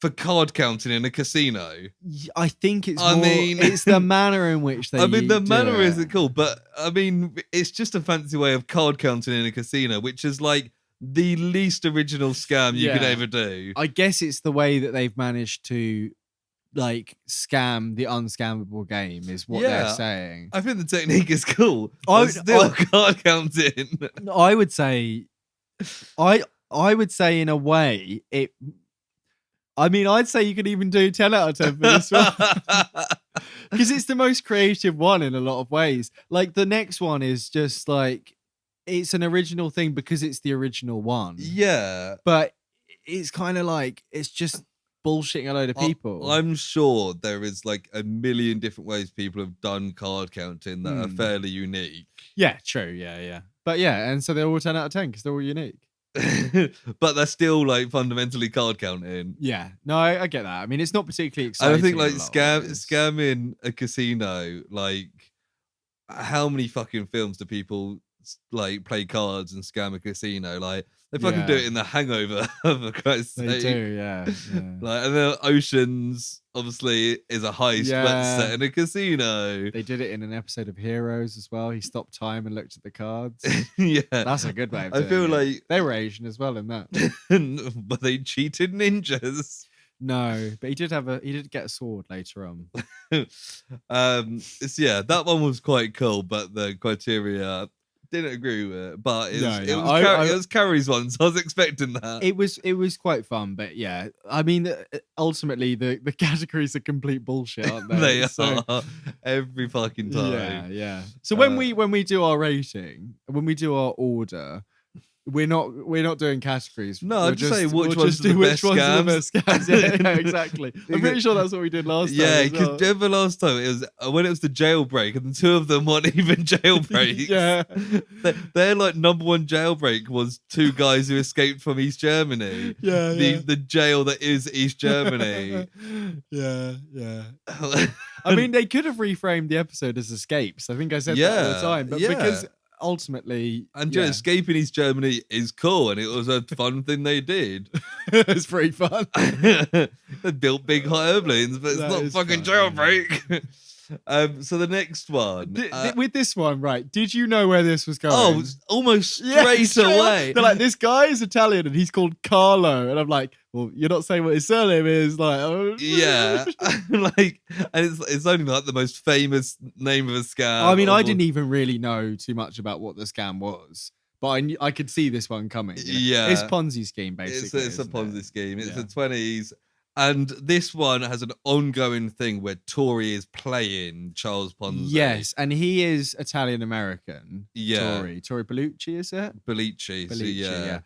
for card counting in a casino. I think it's it's the manner in which they the manner isn't cool, but I mean, it's just a fancy way of card counting in a casino, which is like the least original scam you could ever do. I guess it's the way that they've managed to like scam the unscammable game is what they're saying. I think the technique is cool. Still card counting. I would say in a way it. I mean, I'd say you could even do 10 out of 10 for this one. Because it's the most creative one in a lot of ways. Like, the next one is just like, it's an original thing because it's the original one. Yeah. But it's kind of like, it's just bullshitting a load of people. I'm sure there is like a million different ways people have done card counting that are fairly unique. Yeah, true. Yeah. But yeah, and so they're all 10 out of 10 because they're all unique. But they're still like fundamentally card counting. Yeah, no, I get that. I mean, it's not particularly exciting. I think like scamming a casino. Like, how many fucking films do people like play cards and scam a casino. Like they fucking do it in The Hangover, for Christ's sake. They do, yeah. Like, and then Oceans obviously is a heist, but set in a casino. They did it in an episode of Heroes as well. He stopped time and looked at the cards. Yeah, that's a good way of I feel it. like they were Asian as well in that. But they cheated ninjas. No, but he did get a sword later on. That one was quite cool, but the criteria didn't agree with it. But it was Carrie's one, so I was expecting that. It was quite fun, but yeah, I mean, ultimately the categories are complete bullshit, aren't they? They are every fucking time. Yeah. So when we do our rating, when we do our order, we're not doing categories. No, I'm just saying which ones are the best scams. Yeah, exactly. I'm pretty sure that's what we did last time. Yeah, because remember last time it was when it was the jailbreak, and the two of them weren't even jailbreaks. Yeah, their like number one jailbreak was two guys who escaped from East Germany. Yeah, the jail that is East Germany. Yeah. I mean, they could have reframed the episode as escapes. I think I said that all the time, but because ultimately, and escaping East Germany is cool, and it was a fun thing they did. It's pretty fun. They built big hot airplanes, but it's not fucking jailbreak. So the next one, with this one, right? Did you know where this was going? Oh, almost straight away. They're like, this guy is Italian and he's called Carlo, and I'm like, well, you're not saying what his surname is, like, oh. Yeah, like, and it's only like the most famous name of a scam. I mean, I didn't even really know too much about what the scam was, but I could see this one coming. Yeah, it's Ponzi scheme basically. It's a Ponzi scheme. It's the 20s. And this one has an ongoing thing where Tori is playing Charles Ponzi. Yes, and he is Italian American. Yeah, Tori Bellucci, is it? Bellucci, so yeah.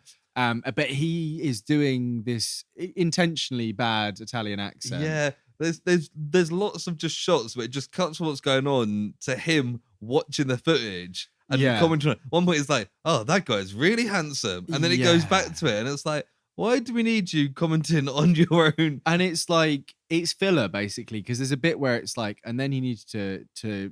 But he is doing this intentionally bad Italian accent. Yeah, there's lots of just shots where it just cuts what's going on to him watching the footage and commenting on it. One point it's like, oh, that guy's really handsome, and then it goes back to it, and it's like, why do we need you commenting on your own? And it's like, it's filler basically, because there's a bit where it's like, and then he needs to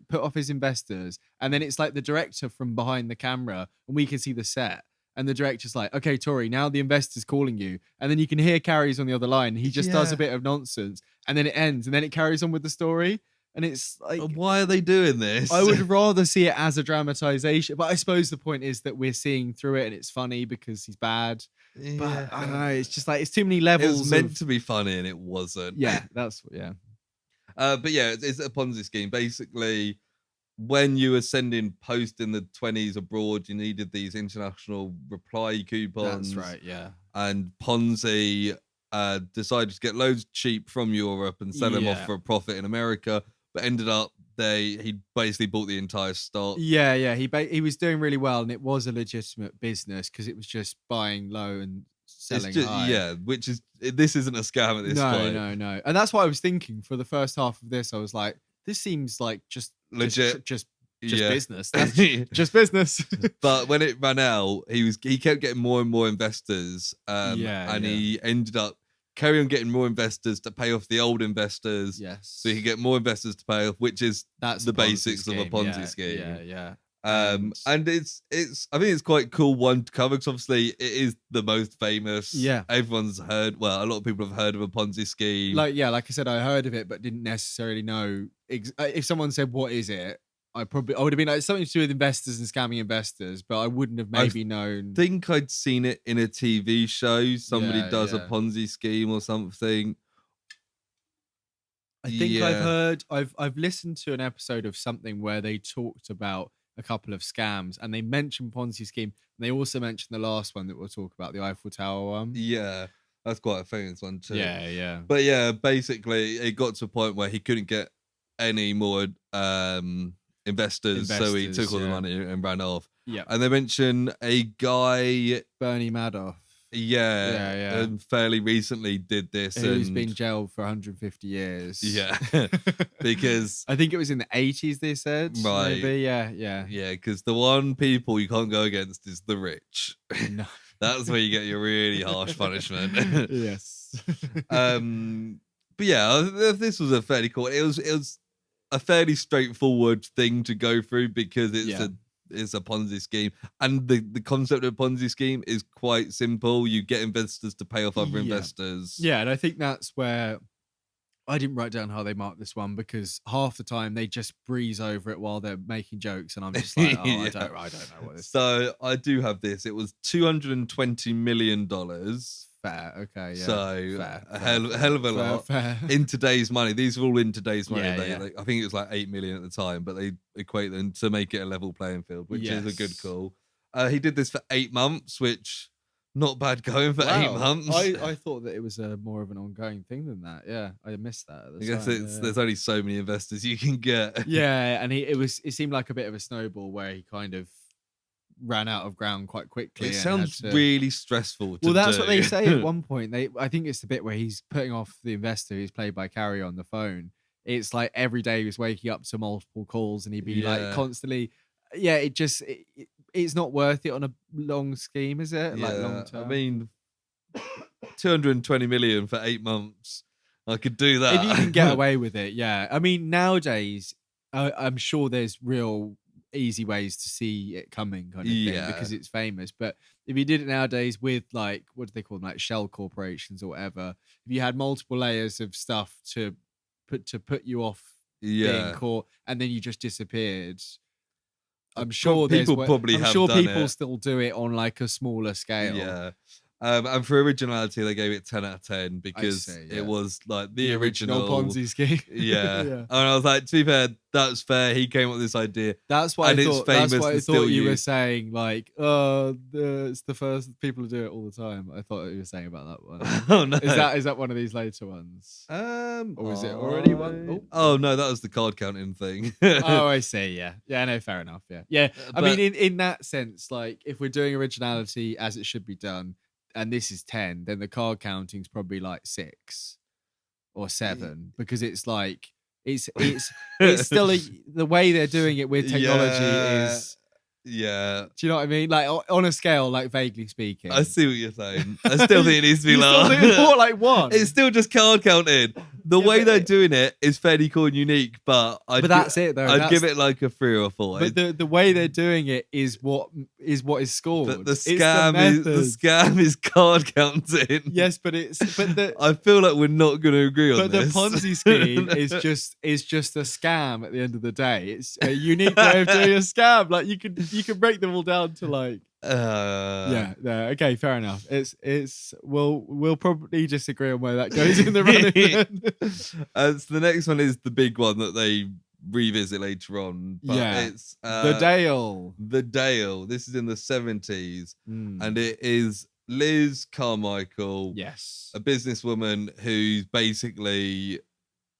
put off his investors, and then it's like the director from behind the camera, and we can see the set. And the director's like, okay, Tori, now the investor's calling you. And then you can hear Carrie's on the other line. He just does a bit of nonsense. And then it ends. And then it carries on with the story. And it's like, why are they doing this? I would rather see it as a dramatization. But I suppose the point is that we're seeing through it and it's funny because he's bad. Yeah. But I don't know. It's just like, it's too many levels. It was meant to be funny and it wasn't. Yeah, but yeah, it's a Ponzi scheme. Basically, when you were sending post in the 20s abroad, you needed these international reply coupons. That's right, yeah. And Ponzi decided to get loads cheap from Europe and sell them off for a profit in America, but ended up he basically bought the entire stock. Yeah. He was doing really well, and it was a legitimate business because it was just buying low and selling high. Yeah, this isn't a scam at this point. No. And that's what I was thinking for the first half of this. I was like, this seems like just legit, just business. That's just business. But when it ran out, he kept getting more and more investors. He ended up carry on getting more investors to pay off the old investors. Yes. So he can get more investors to pay off, which is the basics of a Ponzi scheme. Yeah. And it's I think it's quite cool one to cover because obviously it is the most famous. Yeah. Everyone's heard, well, a lot of people have heard of a Ponzi scheme. Like I said, I heard of it, but didn't necessarily know. If someone said, what is it? I would have been like, something to do with investors and scamming investors, but I wouldn't have maybe known. I think I'd seen it in a TV show. Somebody does a Ponzi scheme or something. I think I've listened to an episode of something where they talked about a couple of scams and they mentioned Ponzi scheme. And they also mentioned the last one that we'll talk about, the Eiffel Tower one. Yeah, that's quite a famous one too. Yeah. But yeah, basically it got to a point where he couldn't get any more investors, so he took all the money and ran off. Yeah. And they mention a guy, Bernie Madoff. Yeah. Fairly recently did this. Who's been jailed for 150 years. Yeah. Because I think it was in the 80s, they said. Right. Maybe, yeah. Yeah, because the one people you can't go against is the rich. No. That's where you get your really harsh punishment. Yes. But yeah, this was a fairly cool. It was a fairly straightforward thing to go through because it's a Ponzi scheme, and the concept of a Ponzi scheme is quite simple. You get investors to pay off other investors. Yeah, and I think that's where I didn't write down how they marked this one because half the time they just breeze over it while they're making jokes, and I'm just like, oh, I don't know what this. So I do have this. It was $220 million. Fair, okay, yeah. So fair, a hell of a lot in today's money. These are all in today's money. I think it was like 8 million at the time, but they equate them to make it a level playing field, which is a good call. He did this for 8 months, which not bad going for 8 months. I thought that it was more of an ongoing thing than that. Yeah, I missed that. I guess there's only so many investors you can get. Yeah, and it seemed like a bit of a snowball where he kind of ran out of ground quite quickly. It sounds really stressful. That's what they say at one point. I think it's the bit where he's putting off the investor who's played by Carrie on the phone. It's like every day he was waking up to multiple calls and he'd be like constantly. Yeah, it's not worth it on a long scheme, is it? Yeah, like long term. I mean, 220 million for 8 months. I could do that if you can get away with it. Yeah, I mean nowadays, I'm sure there's real easy ways to see it coming kind of thing because it's famous. But if you did it nowadays with like, what do they call them, like shell corporations or whatever, if you had multiple layers of stuff to put you off being caught and then you just disappeared, I'm sure people still do it on like a smaller scale. Yeah. And for originality, they gave it 10 out of 10 because it was like the original Ponzi scheme. Yeah. And I was like, to be fair, that's fair. He came up with this idea. That's why I thought you were saying like, it's the first people to do it all the time. I thought you were saying about that one. Oh no. Is that one of these later ones? Or is it already one? Oh no, that was the card counting thing. Oh, I see. Yeah. Yeah, no, fair enough. Yeah. Yeah. I mean, in that sense, like if we're doing originality as it should be done, and this is 10, then the card counting's probably like 6 or 7 because it's like it's still the way they're doing it with technology is. Yeah. Do you know what I mean? Like on a scale, like vaguely speaking. I see what you're saying. I still think it needs to be lower. More like 1. It's still just card counting. The way they're doing it is fairly cool and unique, but that's it though. I'd give it like a 3 or 4. But the way they're doing it is what is scored. But the scam is card counting. Yes, but I feel like we're not going to agree on this. But the Ponzi scheme is just a scam at the end of the day. It's a unique way of doing a scam. Like you can break them all down to like. Okay, fair enough. We'll probably disagree on where that goes in the running. So the next one is the big one that they revisit later on. But it's the Dale. The Dale. This is in the 70s, and it is Liz Carmichael. Yes, a businesswoman who's basically.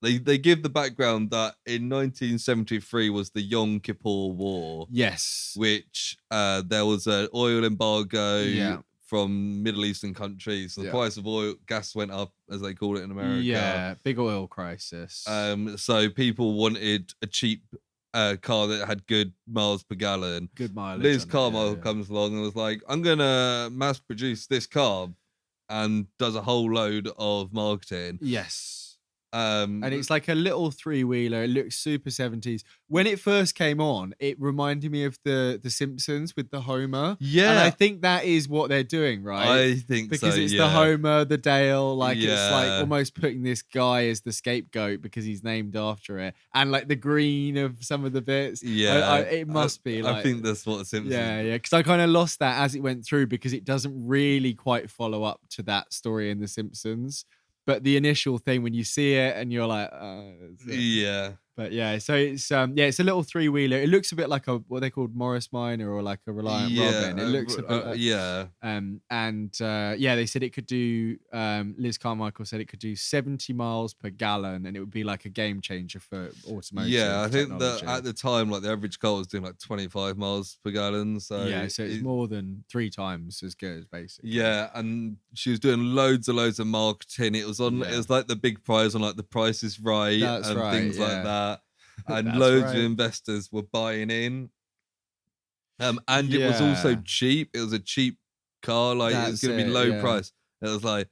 They give the background that in 1973 was the Yom Kippur War. Yes. Which there was an oil embargo from Middle Eastern countries. So the price of gas went up, as they call it in America. Yeah, big oil crisis. So people wanted a cheap car that had good miles per gallon. Good mileage. Liz Carmichael comes along and was like, I'm going to mass produce this car, and does a whole load of marketing. Yes. And it's like a little 3-wheeler. It looks super 70s. When it first came on, it reminded me of the Simpsons with the Homer. Yeah. And I think that is what they're doing, right? I think because it's the Homer, the Dale. Like it's like almost putting this guy as the scapegoat because he's named after it. And like the green of some of the bits. Yeah. It must be like. I think that's what the Simpsons. Yeah. Because I kind of lost that as it went through because it doesn't really quite follow up to that story in the Simpsons. But the initial thing when you see it and you're like, yeah. But yeah, so it's it's a little 3-wheeler. It looks a bit like what they called Morris Minor or like a Reliant Robin. It looks a bit they said it could do Liz Carmichael said it could do 70 miles per gallon and it would be like a game changer for automotive. Yeah, I think that at the time like the average car was doing like 25 miles per gallon. So so it's more than 3 times as good basically. Yeah, and she was doing loads of marketing. It was on it was like the big prize on like The Price is Right. That's and right, things like that. And loads of investors were buying in. And it was also cheap. It was a cheap car. Like it was going to be low price. It was like,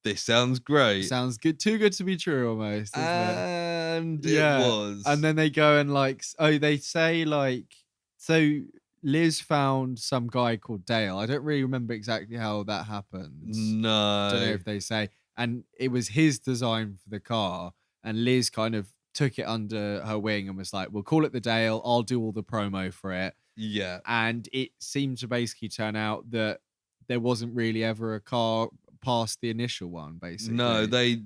this sounds great. Sounds good. Too good to be true almost. And it was. And then they go and like, they say like, so Liz found some guy called Dale. I don't really remember exactly how that happens. Don't know No. if they say. And it was his design for the car. And Liz kind of took it under her wing and was like, we'll call it the Dale. I'll do all the promo for it. Yeah. And it seemed to basically turn out that there wasn't really ever a car past the initial one, basically. No, they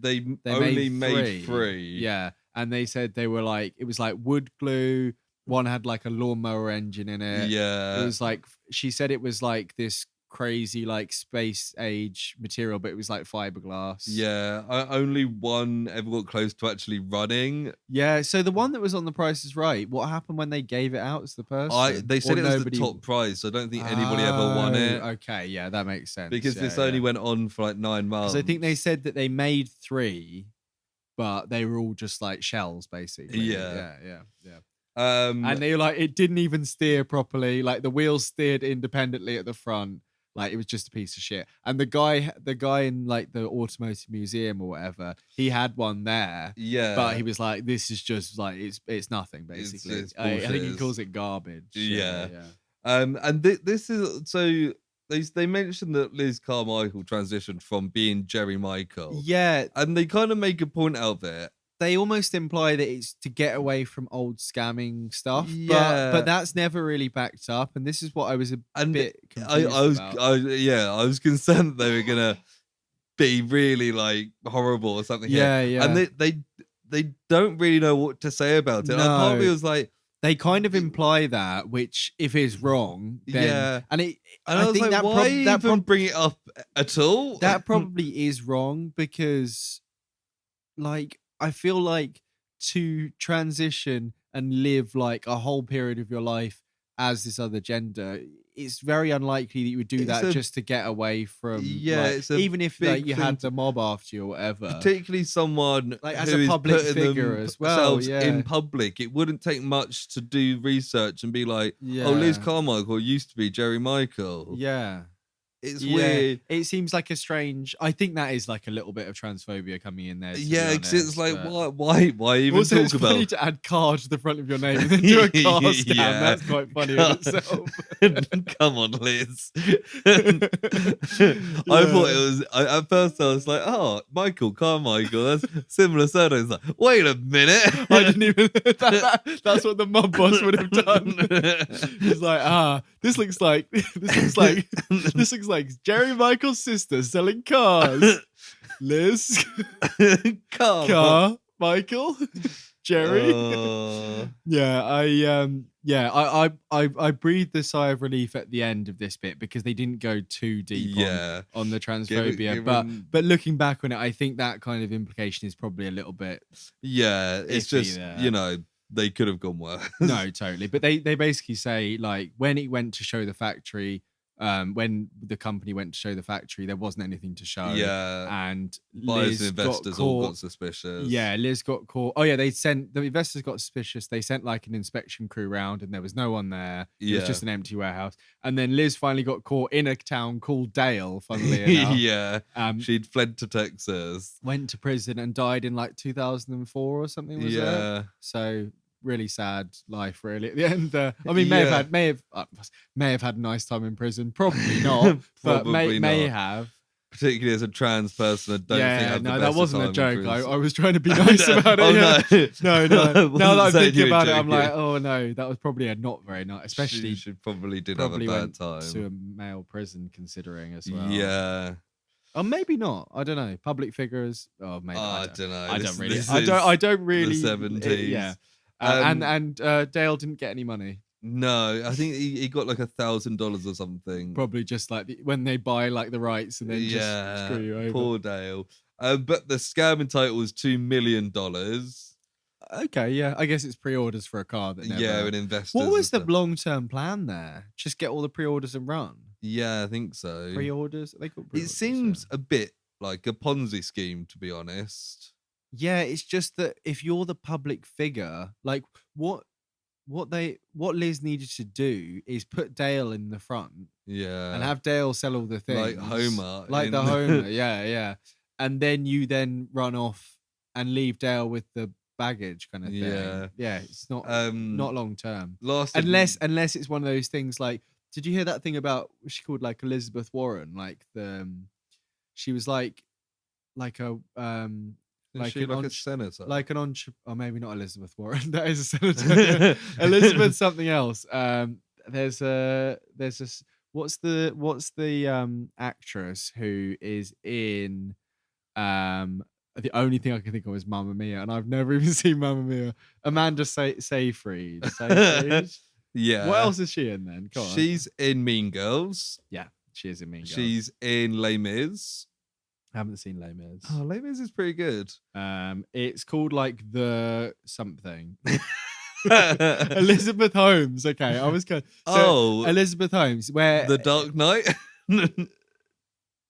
only made three. Yeah. And they said they were like, it was like wood glue. One had like a lawnmower engine in it. Yeah. It was like, she said it was like this crazy like space age material, but it was like fiberglass. Yeah, only one ever got close to actually running. Yeah, so the one that was on The Price is Right, what happened when they gave it out to the person? They said it was the top prize, so I don't think anybody ever won it. Okay, yeah, that makes sense. Because this only went on for like 9 months. Because I think they said that they made 3, but they were all just like shells, basically. Yeah. And they were like, it didn't even steer properly. Like the wheels steered independently at the front. Like it was just a piece of shit. And the guy in like the automotive museum or whatever, he had one there. Yeah. But he was like, this is just like it's nothing basically. It's I think he calls it garbage. Yeah. And this is so they mentioned that Liz Carmichael transitioned from being Jerry Michael. Yeah. And they kind of make a point out of it. They almost imply that it's to get away from old scamming stuff, Yeah. but that's never really backed up. And this is what I was a bit confused about. I was concerned that they were gonna be really like horrible or something. Yeah. And they don't really know what to say about it. No. And part of me was like, they kind of imply that, which if is wrong, then, and I was think like, why even bring it up at all? That probably is wrong because, like, I feel like to transition and live like a whole period of your life as this other gender, it's very unlikely that you would do that just to get away from. Like, even if like you had the mob after you or whatever. Particularly someone like as a public figure as well. In public, it wouldn't take much to do research and be like, oh, Liz Carmichael used to be Jerry Michael. Yeah. It's weird. It seems like a strange. I think that is like a little bit of transphobia coming in there. Yeah, because it's like, why even also, talk it's about? funny to add car to the front of your name and then do a car scam. That's quite funny in itself. Come on, Liz. I thought it was. At first, I was like, oh, Michael Carmichael. That's similar surnames. Like, wait a minute. I didn't even. That's what the mob boss would have done. He's like, this looks like Jerry Michael's sister selling cars. Liz, car, Michael, Jerry. I breathed a sigh of relief at the end of this bit because they didn't go too deep on the transphobia. But looking back on it, I think that kind of implication is probably a little bit. Yeah, it's just there. They could have gone worse. No, totally. But they basically say like when he went to show the factory. When the company went to show the factory, there wasn't anything to show. Yeah. And buyers and investors all got suspicious. Yeah, Liz got caught. Oh, yeah, the investors got suspicious. They sent like an inspection crew round and there was no one there. It was just an empty warehouse. And then Liz finally got caught in a town called Dale, funnily enough. Yeah. She'd fled to Texas. Went to prison and died in like 2004 or something, was it? So really sad life really at the end. I mean, may have had a nice time in prison, probably not. But may have, particularly as a trans person. I don't think that wasn't a joke. I was trying to be nice about it. No. Now that I'm thinking about it, I'm like, oh no, that was probably a not very nice. Especially she probably did have a bad time to a male prison, considering as well. Yeah. Or maybe not. I don't know. Public figures. Oh, maybe. I don't know. I don't really. The 70s. Yeah. And Dale didn't get any money. No, I think he got like $1,000 or something. Probably just like when they buy like the rights and then just screw you over. Poor Dale. But the scam in title was $2 million. Okay, yeah. I guess it's pre-orders for a car that never... and investors. What was the long-term plan there? Just get all the pre-orders and run? Yeah, I think so. Pre-orders? They call pre-orders, it seems a bit like a Ponzi scheme, to be honest. Yeah, it's just that if you're the public figure, like what Liz needed to do is put Dale in the front, and have Dale sell all the things, like Homer, Homer, yeah, and then you run off and leave Dale with the baggage kind of thing. Yeah, it's not long term. Unless it's one of those things like, did you hear that thing about what she called like Elizabeth Warren? Like she was like a like a senator, like an or maybe not Elizabeth Warren. That is a senator. Elizabeth something else. There's this. What's the actress who is in the only thing I can think of is Mamma Mia, and I've never even seen Mamma Mia. Amanda Seyfried. Yeah. What else is she in then? Go on. She's in Mean Girls. Yeah, she is in Mean Girls. She's in Les Mis. I haven't seen Les Mis. Oh, Les Mis is pretty good. It's called like the something. Elizabeth Holmes. Okay, I was going. Elizabeth Holmes, where The Dark Knight.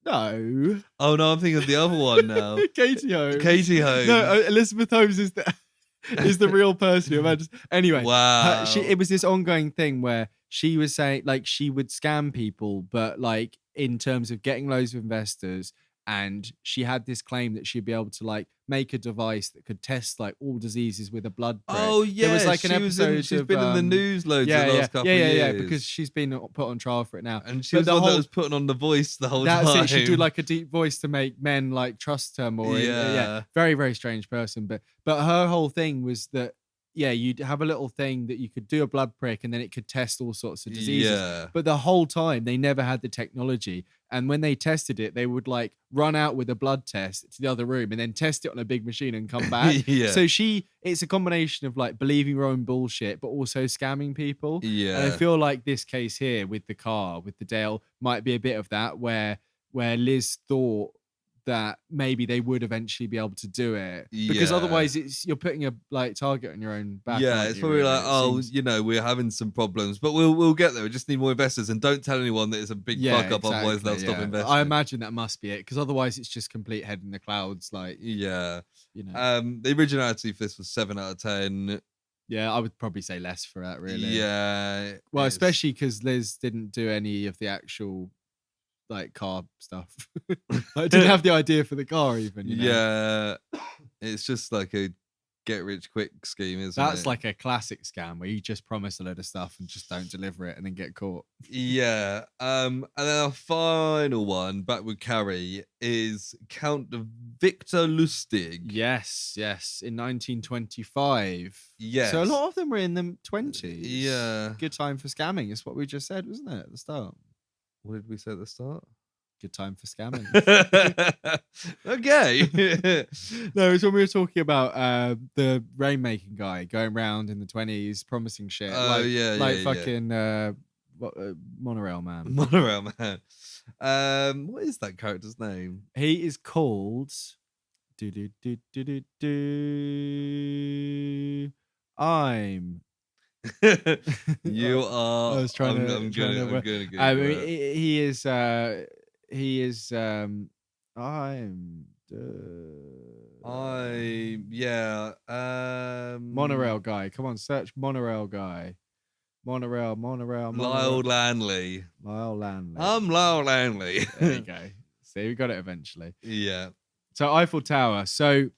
No. Oh no, I'm thinking of the other one now. Katie Holmes. Katie Holmes. No, Elizabeth Holmes is the real person. Anyway, wow. It was this ongoing thing where she was saying like she would scam people, but like in terms of getting loads of investors. And she had this claim that she'd be able to like make a device that could test like all diseases with a blood prick. Oh yeah, there was like an episode. She's been in the news loads the last couple of years. Yeah, because she's been put on trial for it now. And she was the one that was putting on The Voice the whole time. That's it. She'd do like a deep voice to make men like trust her more. Yeah, very very strange person. But her whole thing was that. Yeah, you'd have a little thing that you could do a blood prick and then it could test all sorts of diseases. Yeah. But the whole time they never had the technology. And when they tested it, they would like run out with a blood test to the other room and then test it on a big machine and come back. So it's a combination of like believing your own bullshit, but also scamming people. Yeah. And I feel like this case here with the car, with the Dale, might be a bit of that where Liz thought that maybe they would eventually be able to do it because otherwise you're putting a like target on your own back. Yeah, it's probably like, we're having some problems, but we'll get there. We just need more investors, and don't tell anyone that it's a big fuck up, otherwise they'll stop investing. I imagine that must be it, because otherwise it's just complete head in the clouds. Like, the originality for this was 7 out of 10. Yeah, I would probably say less for that, really. Yeah, well, especially because Liz didn't do any of the actual like car stuff. I didn't have the idea for the car even. Yeah, it's just like a get rich quick scheme, isn't it? That's like a classic scam where you just promise a load of stuff and just don't deliver it and then get caught. Yeah. And then our final one, back with Carrie, is Count Victor Lustig. Yes, in 1925. Yes. So a lot of them were in the 20s. Yeah. Good time for scamming is what we just said, wasn't it, at the start? What did we say at the start? Good time for scamming. Okay. No, it's when we were talking about the rainmaking guy going around in the 20s promising shit. Fucking Monorail Man. Monorail Man. What is that character's name? He is called I'm You are. I was trying to. I'm gonna he is. Monorail guy. Come on, search monorail guy. Monorail. Lyle Lanley. I'm Lyle Lanley. There you go. See, we got it eventually. Yeah. So Eiffel Tower. So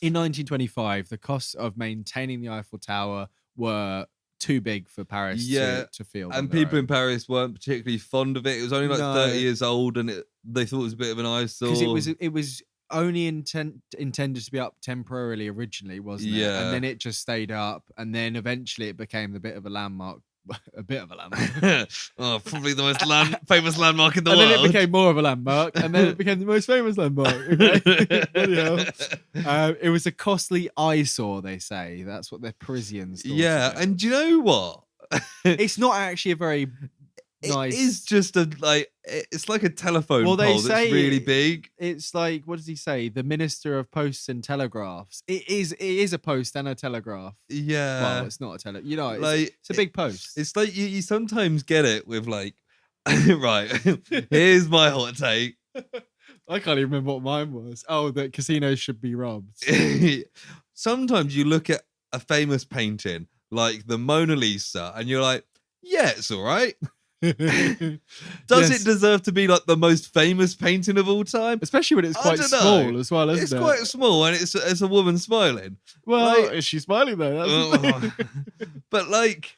in 1925, the costs of maintaining the Eiffel Tower were too big for Paris to feel. And people in Paris weren't particularly fond of it. It was only 30 years old, and they thought it was a bit of an eyesore. Because it was only intended to be up temporarily originally, wasn't it? Yeah. And then it just stayed up, and then eventually it became a bit of a landmark. Oh, probably the most famous landmark in the world. And then it became more of a landmark, and then it became the most famous landmark. Okay? It was a costly eyesore, they say. That's what the Parisians thought. Yeah, and do you know what? It's not actually a very nice. It is just it's like a telephone pole that's really big. It's like, what does he say? The Minister of Posts and Telegraphs. It is a post and a telegraph. Yeah. Well, it's not a it's a big post. It's like you sometimes get it with like, right, here's my hot take. I can't even remember what mine was. Oh, that casinos should be robbed. Sometimes you look at a famous painting like the Mona Lisa and you're like, yeah, it's all right. Does it deserve to be like the most famous painting of all time? Especially when it's quite small as well, isn't it? It's quite small and it's a woman smiling. Well, is she smiling though? That's but like,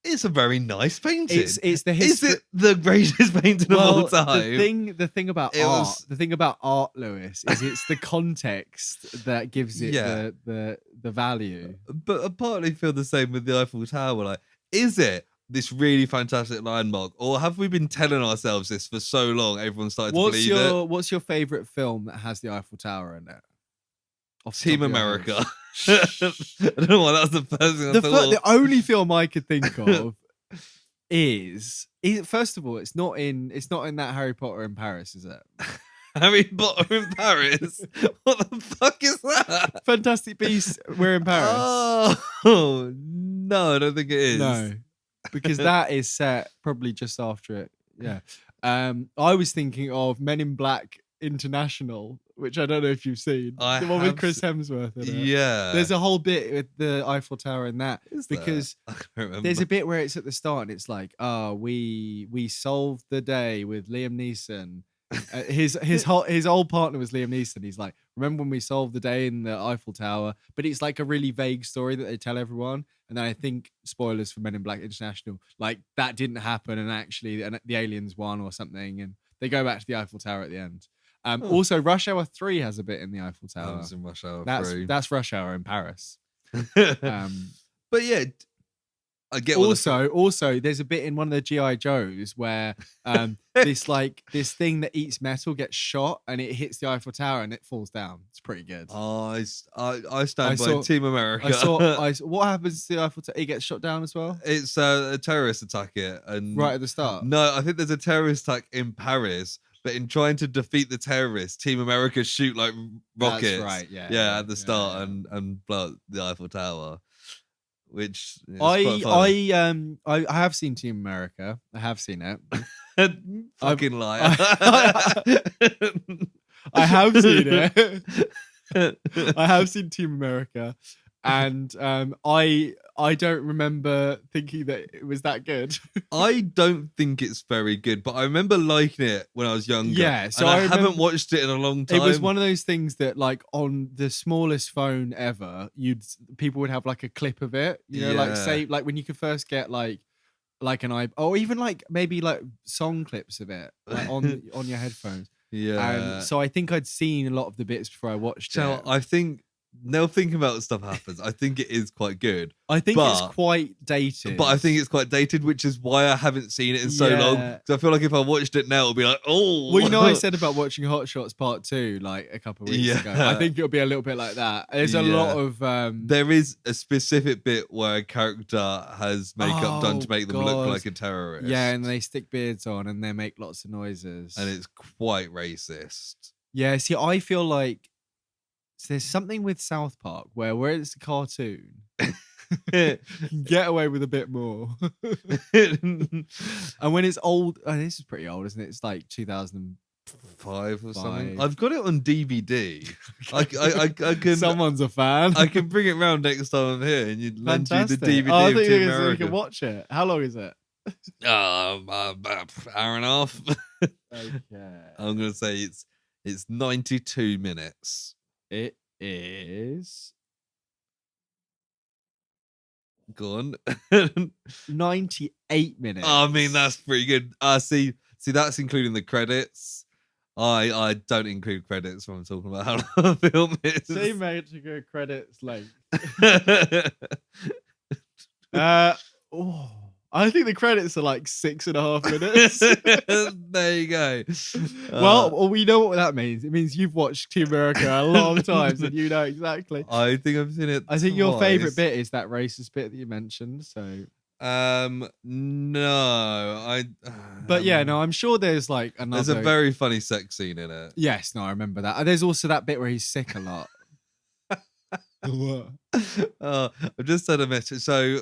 it's a very nice painting. It's the history. Is it the greatest painting of all time? The thing about art, Lewis, is it's the context that gives it the value. But I partly feel the same with the Eiffel Tower. Like, is it this really fantastic landmark, or have we been telling ourselves this for so long? Everyone started to believe it. What's your favorite film that has the Eiffel Tower in it? Team America. I don't know why that was the first thing I thought. The only film I could think of is first of all, it's not in that Harry Potter in Paris, is it? Harry Potter in Paris? What the fuck is that? Fantastic Beasts, we're in Paris. Oh no, I don't think it is. No, because that is set probably just after it. Yeah. I was thinking of Men in Black International, which I don't know if you've seen. The one with Chris Hemsworth in it. Yeah. There's a whole bit with the Eiffel Tower in that. Because there's a bit where it's at the start and it's like, we solved the day with Liam Neeson. His old partner was Liam Neeson. He's like, remember when we solved the day in the Eiffel Tower? But it's like a really vague story that they tell everyone. And then I think, spoilers for Men in Black International, like that didn't happen and actually the aliens won or something. And they go back to the Eiffel Tower at the end. Also, Rush Hour 3 has a bit in the Eiffel Tower. That was in Rush Hour 3. That's Rush Hour in Paris. But yeah, I get. Also, there's a bit in one of the GI Joes where this thing that eats metal gets shot and it hits the Eiffel Tower and it falls down. It's pretty good. I stand by Team America. What happens to the Eiffel Tower? It gets shot down as well. It's a terrorist attack and right at the start. No, I think there's a terrorist attack in Paris. But in trying to defeat the terrorists, Team America shoot like rockets. That's right, yeah. At the start and blow up the Eiffel Tower. Which I have seen Team America. I have seen it. Fucking liar. I have seen it. I have seen Team America. And I don't remember thinking that it was that good. I don't think it's very good, but I remember liking it when I was younger. Yeah, so I haven't watched it in a long time. It was one of those things that, like, on the smallest phone ever, people would have like a clip of it. You know, like say like when you could first get like an iPod, or even like maybe like song clips of it like, on your headphones. Yeah. So I think I'd seen a lot of the bits before I watched it. I think. Now thinking about stuff happens. I think it is quite good. I think it's quite dated. But I think it's quite dated, which is why I haven't seen it in so long. Because I feel like if I watched it now, it'll be like, oh. Well, you know, I said about watching Hot Shots Part 2 like a couple of weeks ago. I think it'll be a little bit like that. There's a lot of. There is a specific bit where a character has makeup done to make them look like a terrorist. Yeah, and they stick beards on and they make lots of noises. And it's quite racist. Yeah, see, I feel like. So there's something with South Park where it's a cartoon, you can get away with a bit more. And when it's old, this is pretty old, isn't it? It's like 2005 or something. I've got it on DVD. I can. Someone's a fan. I can bring it round next time I'm here, and you'd lend you the DVD. I think you can watch it. How long is it? About an hour and a half. Okay. I'm gonna say it's 92 minutes. It is. Go on. 98 minutes. I mean, that's pretty good. See, that's including the credits. I don't include credits when I'm talking about how long the film is. They made to go credits length. I think the credits are like 6.5 minutes. There you go. Well, we know what that means. It means you've watched Team America a long times and you know exactly. I think I've seen it I think your favourite bit is that racist bit that you mentioned. So, no, But yeah, no, I'm sure there's like another. There's a very funny sex scene in it. Yes, no, I remember that. There's also that bit where he's sick a lot. What? I've just had a message. So.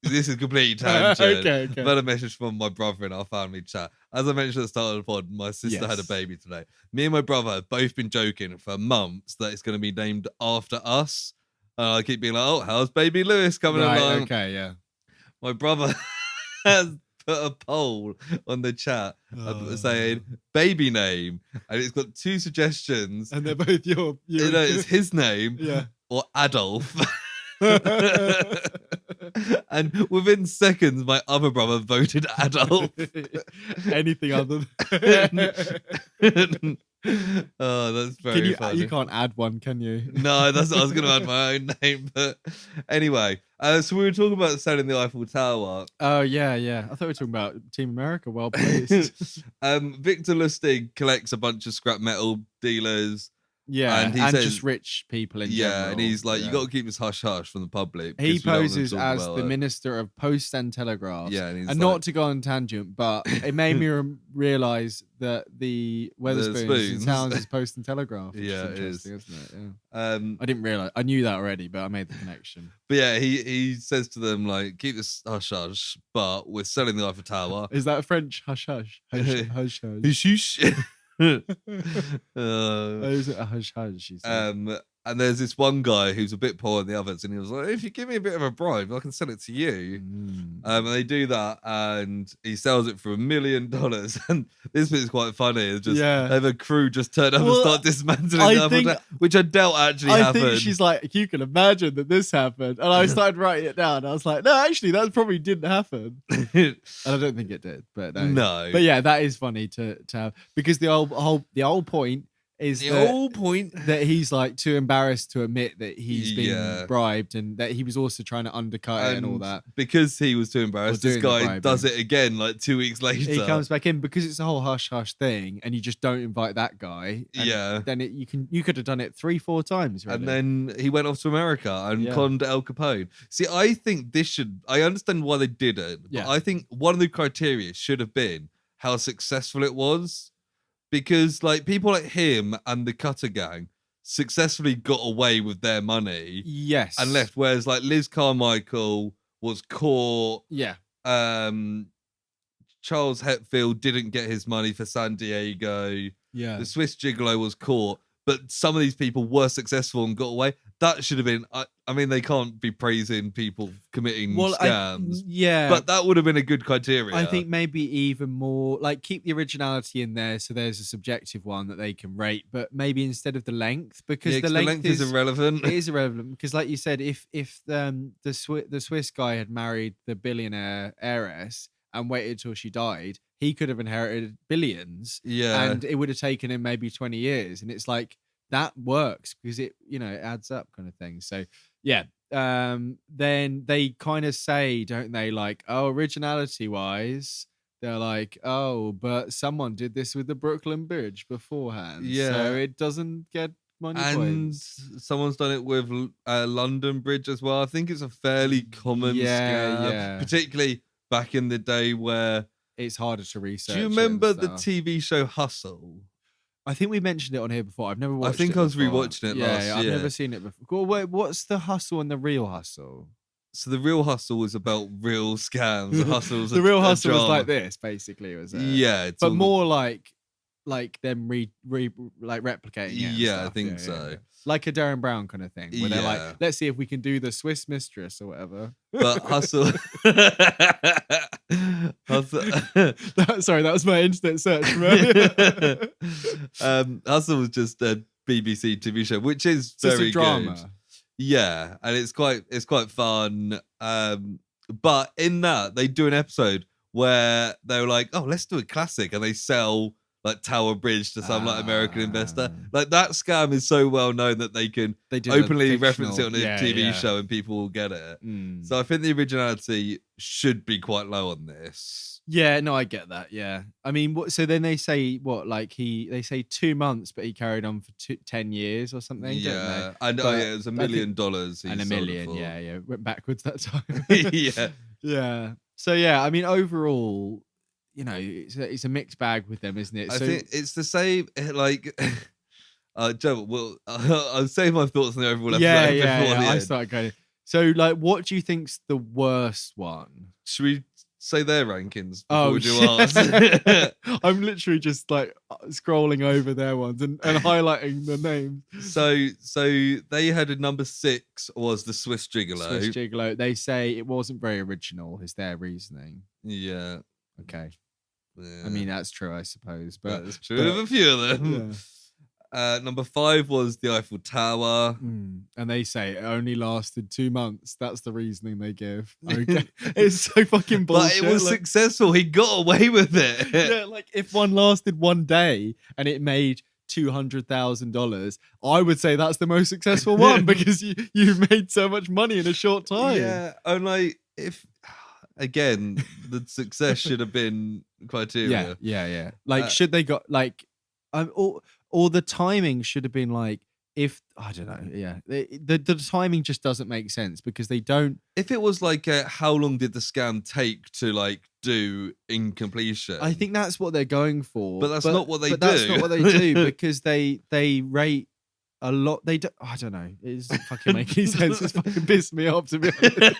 This is completely tangent. Okay. I've had a message from my brother in our family chat. As I mentioned at the start of the pod, my sister had a baby today. Me and my brother have both been joking for months that it's going to be named after us. I keep being like, oh, how's baby Lewis coming along? Okay, yeah. My brother has put a poll on the chat saying baby name, and it's got 2 suggestions, and they're both your it's his name or Adolf. And within seconds, my other brother voted Adolf. Anything other than... Oh, that's very funny. You can't add one, can you? No, that's what I was going to add my own name. But anyway, so we were talking about selling the Eiffel Tower. Oh, yeah. I thought we were talking about Team America. Well placed. Victor Lustig collects a bunch of scrap metal dealers. Yeah, and he says, just rich people in general. Yeah, and he's like, you got to keep this hush-hush from the public. He poses as the Minister of Post and Telegraph. Yeah, and not to go on tangent, but it made me realise that the Wetherspoons in Towns is Post and Telegraph. Yeah, it is. Isn't it? Yeah. I didn't realise. I knew that already, but I made the connection. But yeah, he says to them, like, keep this hush-hush, but we're selling the Eiffel Tower. Is that a French hush-hush? Hush-hush. Hush-hush. Hush hush. And there's this one guy who's a bit poorer than the others, and he was like, if you give me a bit of a bribe, I can sell it to you. And they do that, and he sells it for $1 million. And this bit is quite funny. It's just they have a crew just turn up and start dismantling the Eiffel Tower, which I doubt actually happened. I think she's like, you can imagine that this happened. And I started writing it down. I was like, no, actually, that probably didn't happen. And I don't think it did, but no. But yeah, that is funny to have, because the whole point is that he's like too embarrassed to admit that he's been bribed, and that he was also trying to undercut it and all that. Because he was too embarrassed, this guy does it again like 2 weeks later. He comes back in because it's a whole hush-hush thing, and you just don't invite that guy. Then you could have done it 3-4 times. Really. And then he went off to America and conned Al Capone. See, I think I understand why they did it, but I think one of the criteria should have been how successful it was. Because like people like him and the Cutter Gang successfully got away with their money, and left. Whereas like Liz Carmichael was caught. Charles Hetfield didn't get his money for San Diego. The Swiss Gigolo was caught, but some of these people were successful and got away. That should have been. I mean, they can't be praising people committing scams. But that would have been a good criteria. I think maybe even more like keep the originality in there, so there's a subjective one that they can rate. But maybe instead of the length, because the length is irrelevant. It is irrelevant because, like you said, if the Swiss guy had married the billionaire heiress and waited till she died, he could have inherited billions. And it would have taken him maybe 20 years. And it's like, that works because it adds up kind of thing. So then they kind of say, don't they, like, oh, originality wise, they're like, oh, but someone did this with the Brooklyn Bridge beforehand. So it doesn't get money points. Someone's done it with London Bridge as well. I think it's a fairly common scam, particularly back in the day where it's harder to research. Do you remember the TV show Hustle? I think we mentioned it on here before. I've never watched it. I think I was rewatching it last year. I've never seen it before. Wait, what's the Hustle and the Real Hustle? So the Real Hustle was about real scams. The Real Hustle was like this, basically. Was it? Yeah, but more like them replicating it. I think so. Like a Darren Brown kind of thing, where they're like, let's see if we can do the Swiss Mistress or whatever. But Hustle. Sorry, that was my internet search. Hustle was just a BBC TV show, which is very a drama. Good. Yeah, and it's quite fun. But in that, they do an episode where they were like, oh, let's do a classic, and they sell like Tower Bridge to some like American investor. Like that scam is so well known that they can openly reference it on a TV show and people will get it. So I think the originality should be quite low on this. Yeah, no, I get that. Yeah, I mean, so then they say they say 2 months, but he carried on for 10 years or something. Yeah, and it was $1 million. And $1 million. Went backwards that time. Yeah. So I mean, overall, it's a mixed bag with them, isn't it? I think it's the same. Like, Joe, well, I'll save my thoughts on the overall episode before the end. I started going. So, like, what do you think's the worst one? Should we say their rankings before we do ours? I'm literally just like scrolling over their ones and highlighting the names. So they had a number 6 was the Swiss Gigolo. Swiss Gigolo. They say it wasn't very original, is their reasoning. Yeah. Okay. Yeah. I mean, that's true, I suppose. But that's true of a few of them. Yeah. Number 5 was the Eiffel Tower. And they say it only lasted 2 months. That's the reasoning they give. Okay. It's so fucking bullshit. But it was successful. He got away with it. Yeah, like if one lasted 1 day and it made $200,000, I would say that's the most successful one because you made so much money in a short time. Yeah, and like if again the success should have been criteria. Yeah. Like should they got like, or the timing should have been like, if I don't know, the timing just doesn't make sense because they don't. If it was like how long did the scam take to like do in completion? I think that's what they're going for, but that's not what they do. That's not what they do because they rate a lot. They don't. I don't know. It doesn't fucking make any sense. It's fucking pissed me off to be honest.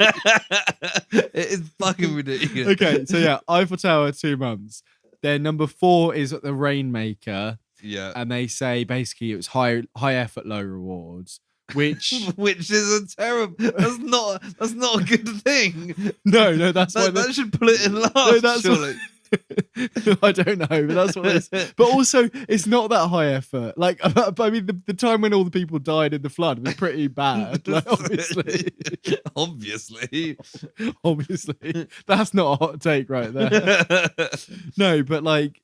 It is fucking ridiculous. Okay, so yeah, Eiffel Tower 2 months. Then number 4 is the Rainmaker. Yeah, and they say basically it was high effort, low rewards, which is a terrible. That's not a good thing. No, that's why that should put it in last. Surely. I don't know, but that's what it is. But also, it's not that high effort. Like, I mean, the time when all the people died in the flood was pretty bad. Like, obviously, that's not a hot take right there. No, but like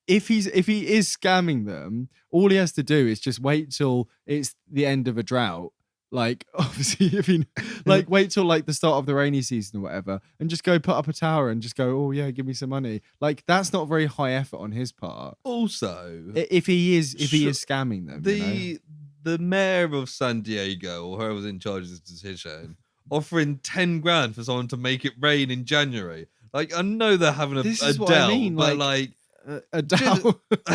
if he is scamming them, all he has to do is just wait till it's the end of a drought. Like, obviously, if he like wait till like the start of the rainy season or whatever, and just go put up a tower and just go, oh yeah, give me some money. Like, that's not very high effort on his part. Also, if he is scamming them, the mayor of San Diego or whoever's in charge of this decision offering 10 grand for someone to make it rain in January. Like, I know they're having a doubt, I mean, but like a doubt. But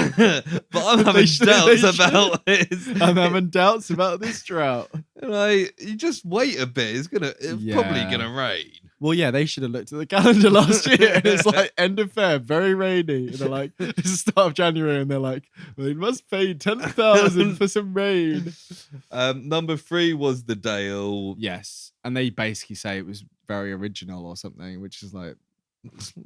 I'm having doubts about this. I'm having doubts about this drought. Like, you just wait a bit. It's probably gonna rain. Well, yeah, they should have looked at the calendar last year and it's like end of Feb, very rainy. And they're like, it's the start of January, and they're like, well, you must pay 10,000 for some rain. Number 3 was the Dale. Yes, and they basically say it was very original or something, which is like.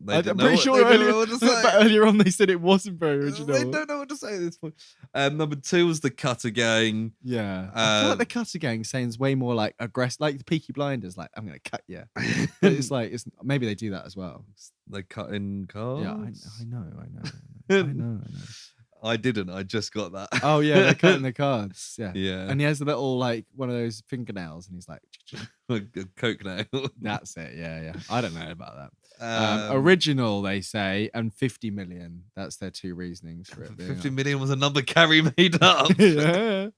I'm pretty sure earlier on they said it wasn't very original. They don't know what to say at this point. Number 2 was the Cutter Gang. Yeah, I feel like the Cutter Gang sounds way more like aggressive, like the Peaky Blinders. Like, I'm gonna cut you. But it's like maybe they do that as well. They cut in cars. Yeah, I know. I didn't. I just got that. Oh yeah, they're cutting the cards. Yeah, yeah. And he has a little like one of those fingernails, and he's like, a coke nail. That's it. Yeah. I don't know about that. Original, they say, and 50 million. That's their 2 reasonings for it. 50 million was a number Carrie made up. Yeah.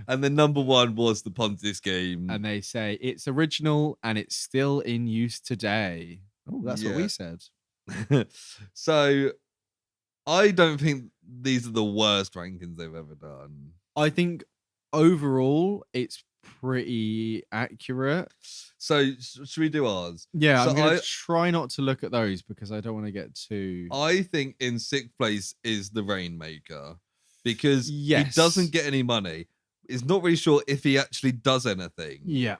And then number 1 was the Ponzi scheme. And they say it's original and it's still in use today. Oh, that's what we said. So I don't think these are the worst rankings they've ever done. I think overall it's pretty accurate. So should we do ours? Yeah, so I'm going to try not to look at those because I don't want to get too... I think in 6th place is the Rainmaker because he doesn't get any money. It's not really sure if he actually does anything. Yeah.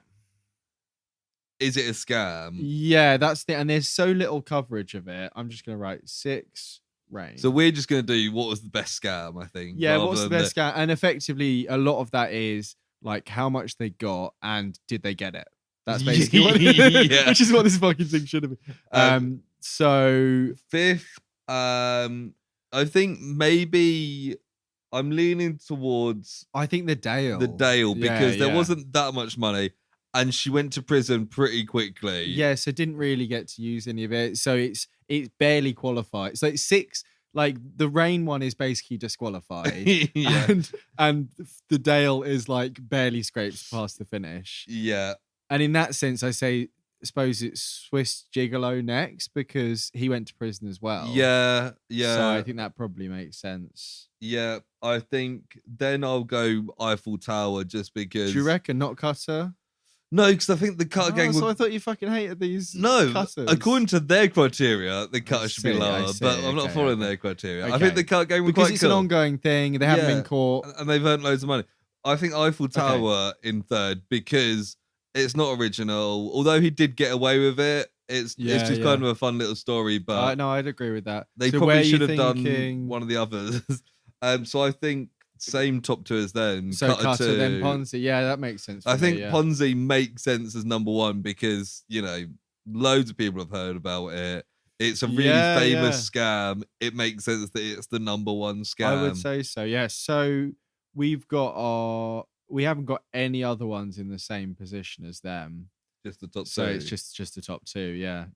Is it a scam? Yeah, that's the... And there's so little coverage of it. I'm just going to write 6... Rain. So we're just going to do what was the best scam, I think. Yeah, what's the best scam? And effectively, a lot of that is like how much they got and did they get it? That's basically what which is what this fucking thing should have been. So 5th, I think maybe I'm leaning towards the Dale. The Dale, because there wasn't that much money. And she went to prison pretty quickly. Yeah, so didn't really get to use any of it. So it's barely qualified. So it's 6. Like the Rain one is basically disqualified. and the Dale is like barely scrapes past the finish. Yeah. And in that sense, I suppose it's Swiss Gigolo next because he went to prison as well. Yeah. So I think that probably makes sense. Yeah, I think then I'll go Eiffel Tower just because. Do you reckon not Cutter? No, because I think the Cutter Gang. So I thought you fucking hated these. No, cutters. According to their criteria, the Cutter should be lower. But I'm not following their criteria. Okay. I think the Cutter Gang were because quite it's cool. An ongoing thing. They haven't been caught, and they've earned loads of money. I think Eiffel Tower in 3rd because it's not original. Although he did get away with it, It's just kind of a fun little story, but no, I'd agree with that. They probably should have done one of the others. So I think same top 2 as them. So Cutter, then 2. Ponzi. Yeah, that makes sense. I think Ponzi makes sense as number 1 because, you know, loads of people have heard about it. It's a really famous scam. It makes sense that it's the number 1 scam. I would say so, yeah. So we haven't got any other ones in the same position as them. Just the top 2. So it's just the top 2,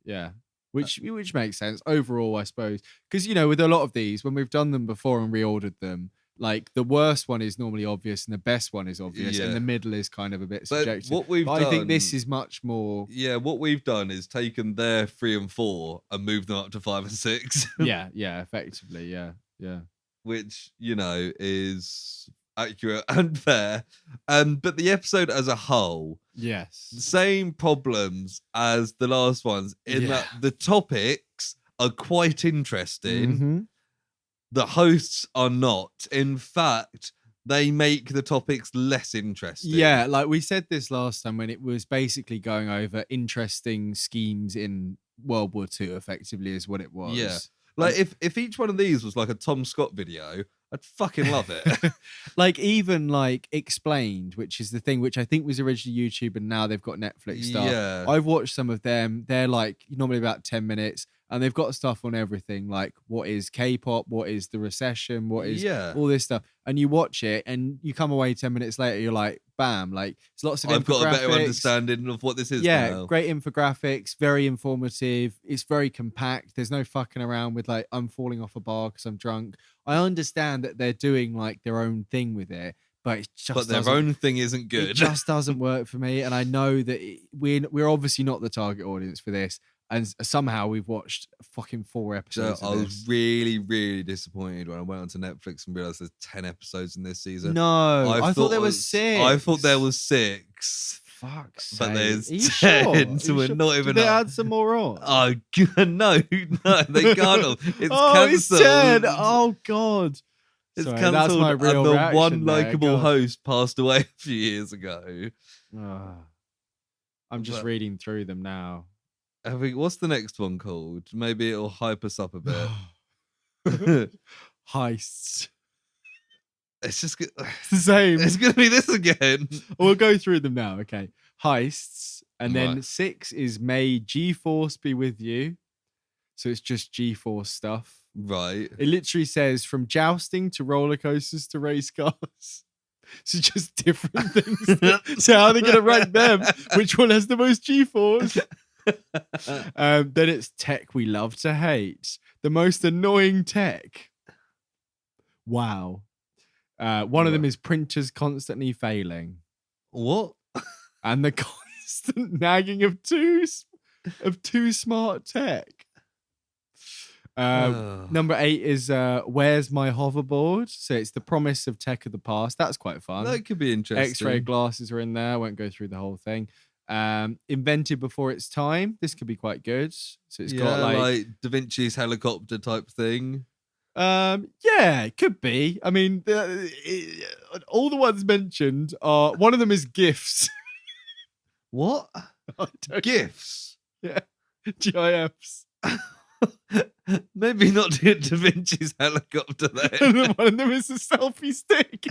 yeah. Which makes sense overall, I suppose. Because, you know, with a lot of these, when we've done them before and reordered them, like the worst one is normally obvious and the best one is obvious, and the middle is kind of a bit subjective. I think this is much more. Yeah, what we've done is taken their 3 and 4 and moved them up to 5 and 6. yeah, effectively, yeah. Which, you know, is accurate and fair. But the episode as a whole, same problems as the last ones in that the topics are quite interesting. Mm-hmm. The hosts are not. In fact, they make the topics less interesting. Yeah, like we said this last time when it was basically going over interesting schemes in World War II, effectively, is what it was. Yeah. Like, if each one of these was like a Tom Scott video, I'd fucking love it. Like, even like Explained, which is the thing which I think was originally YouTube and now they've got Netflix stuff. Yeah. I've watched some of them. They're like normally about 10 minutes. And they've got stuff on everything, like what is K-pop, what is the recession, what is all this stuff. And you watch it and you come away 10 minutes later, you're like, bam, like it's lots of I've got a better understanding of what this is now. Great infographics, very informative. It's very compact. There's no fucking around with like, I'm falling off a bar because I'm drunk. I understand that they're doing like their own thing with it, but it just their own thing isn't good. It just doesn't work for me. And I know that we're obviously not the target audience for this. And somehow we've watched fucking 4 episodes. So I was really, really disappointed when I went onto Netflix and realized there's 10 episodes in this season. No, I thought there was 6. I thought there was 6. Fuck's sake. But there's 10, sure? so we're not even. Did they add some more on? Oh no, they can't. It's cancelled. It's 10. Oh god, it's cancelled. That's my real and the reaction one there. likable host passed away a few years ago. I'm just reading through them now. I think, what's the next one called? Maybe it'll hype us up a bit. Heists. It's just it's the same. It's going to be this again. We'll go through them now. Okay. Heists. And then 6 is May G-Force be with you. So it's just G-Force stuff. Right. It literally says from jousting to roller coasters to race cars. So just different things. So how are they going to rank them? Which one has the most G-Force? Then it's tech we love to hate. The most annoying tech. Wow. One of them is printers constantly failing. What? And the constant nagging of too smart tech. Number 8 is where's my hoverboard? So it's the promise of tech of the past. That's quite fun. That could be interesting. X-ray glasses are in there. I won't go through the whole thing. Invented before its time. This could be quite good. So it's got like Da Vinci's helicopter type thing. Yeah, it could be. I mean, all the ones mentioned are. One of them is gifts. What? Gifts? Yeah, GIFs. Maybe not Da Vinci's helicopter then. One of them is a selfie stick.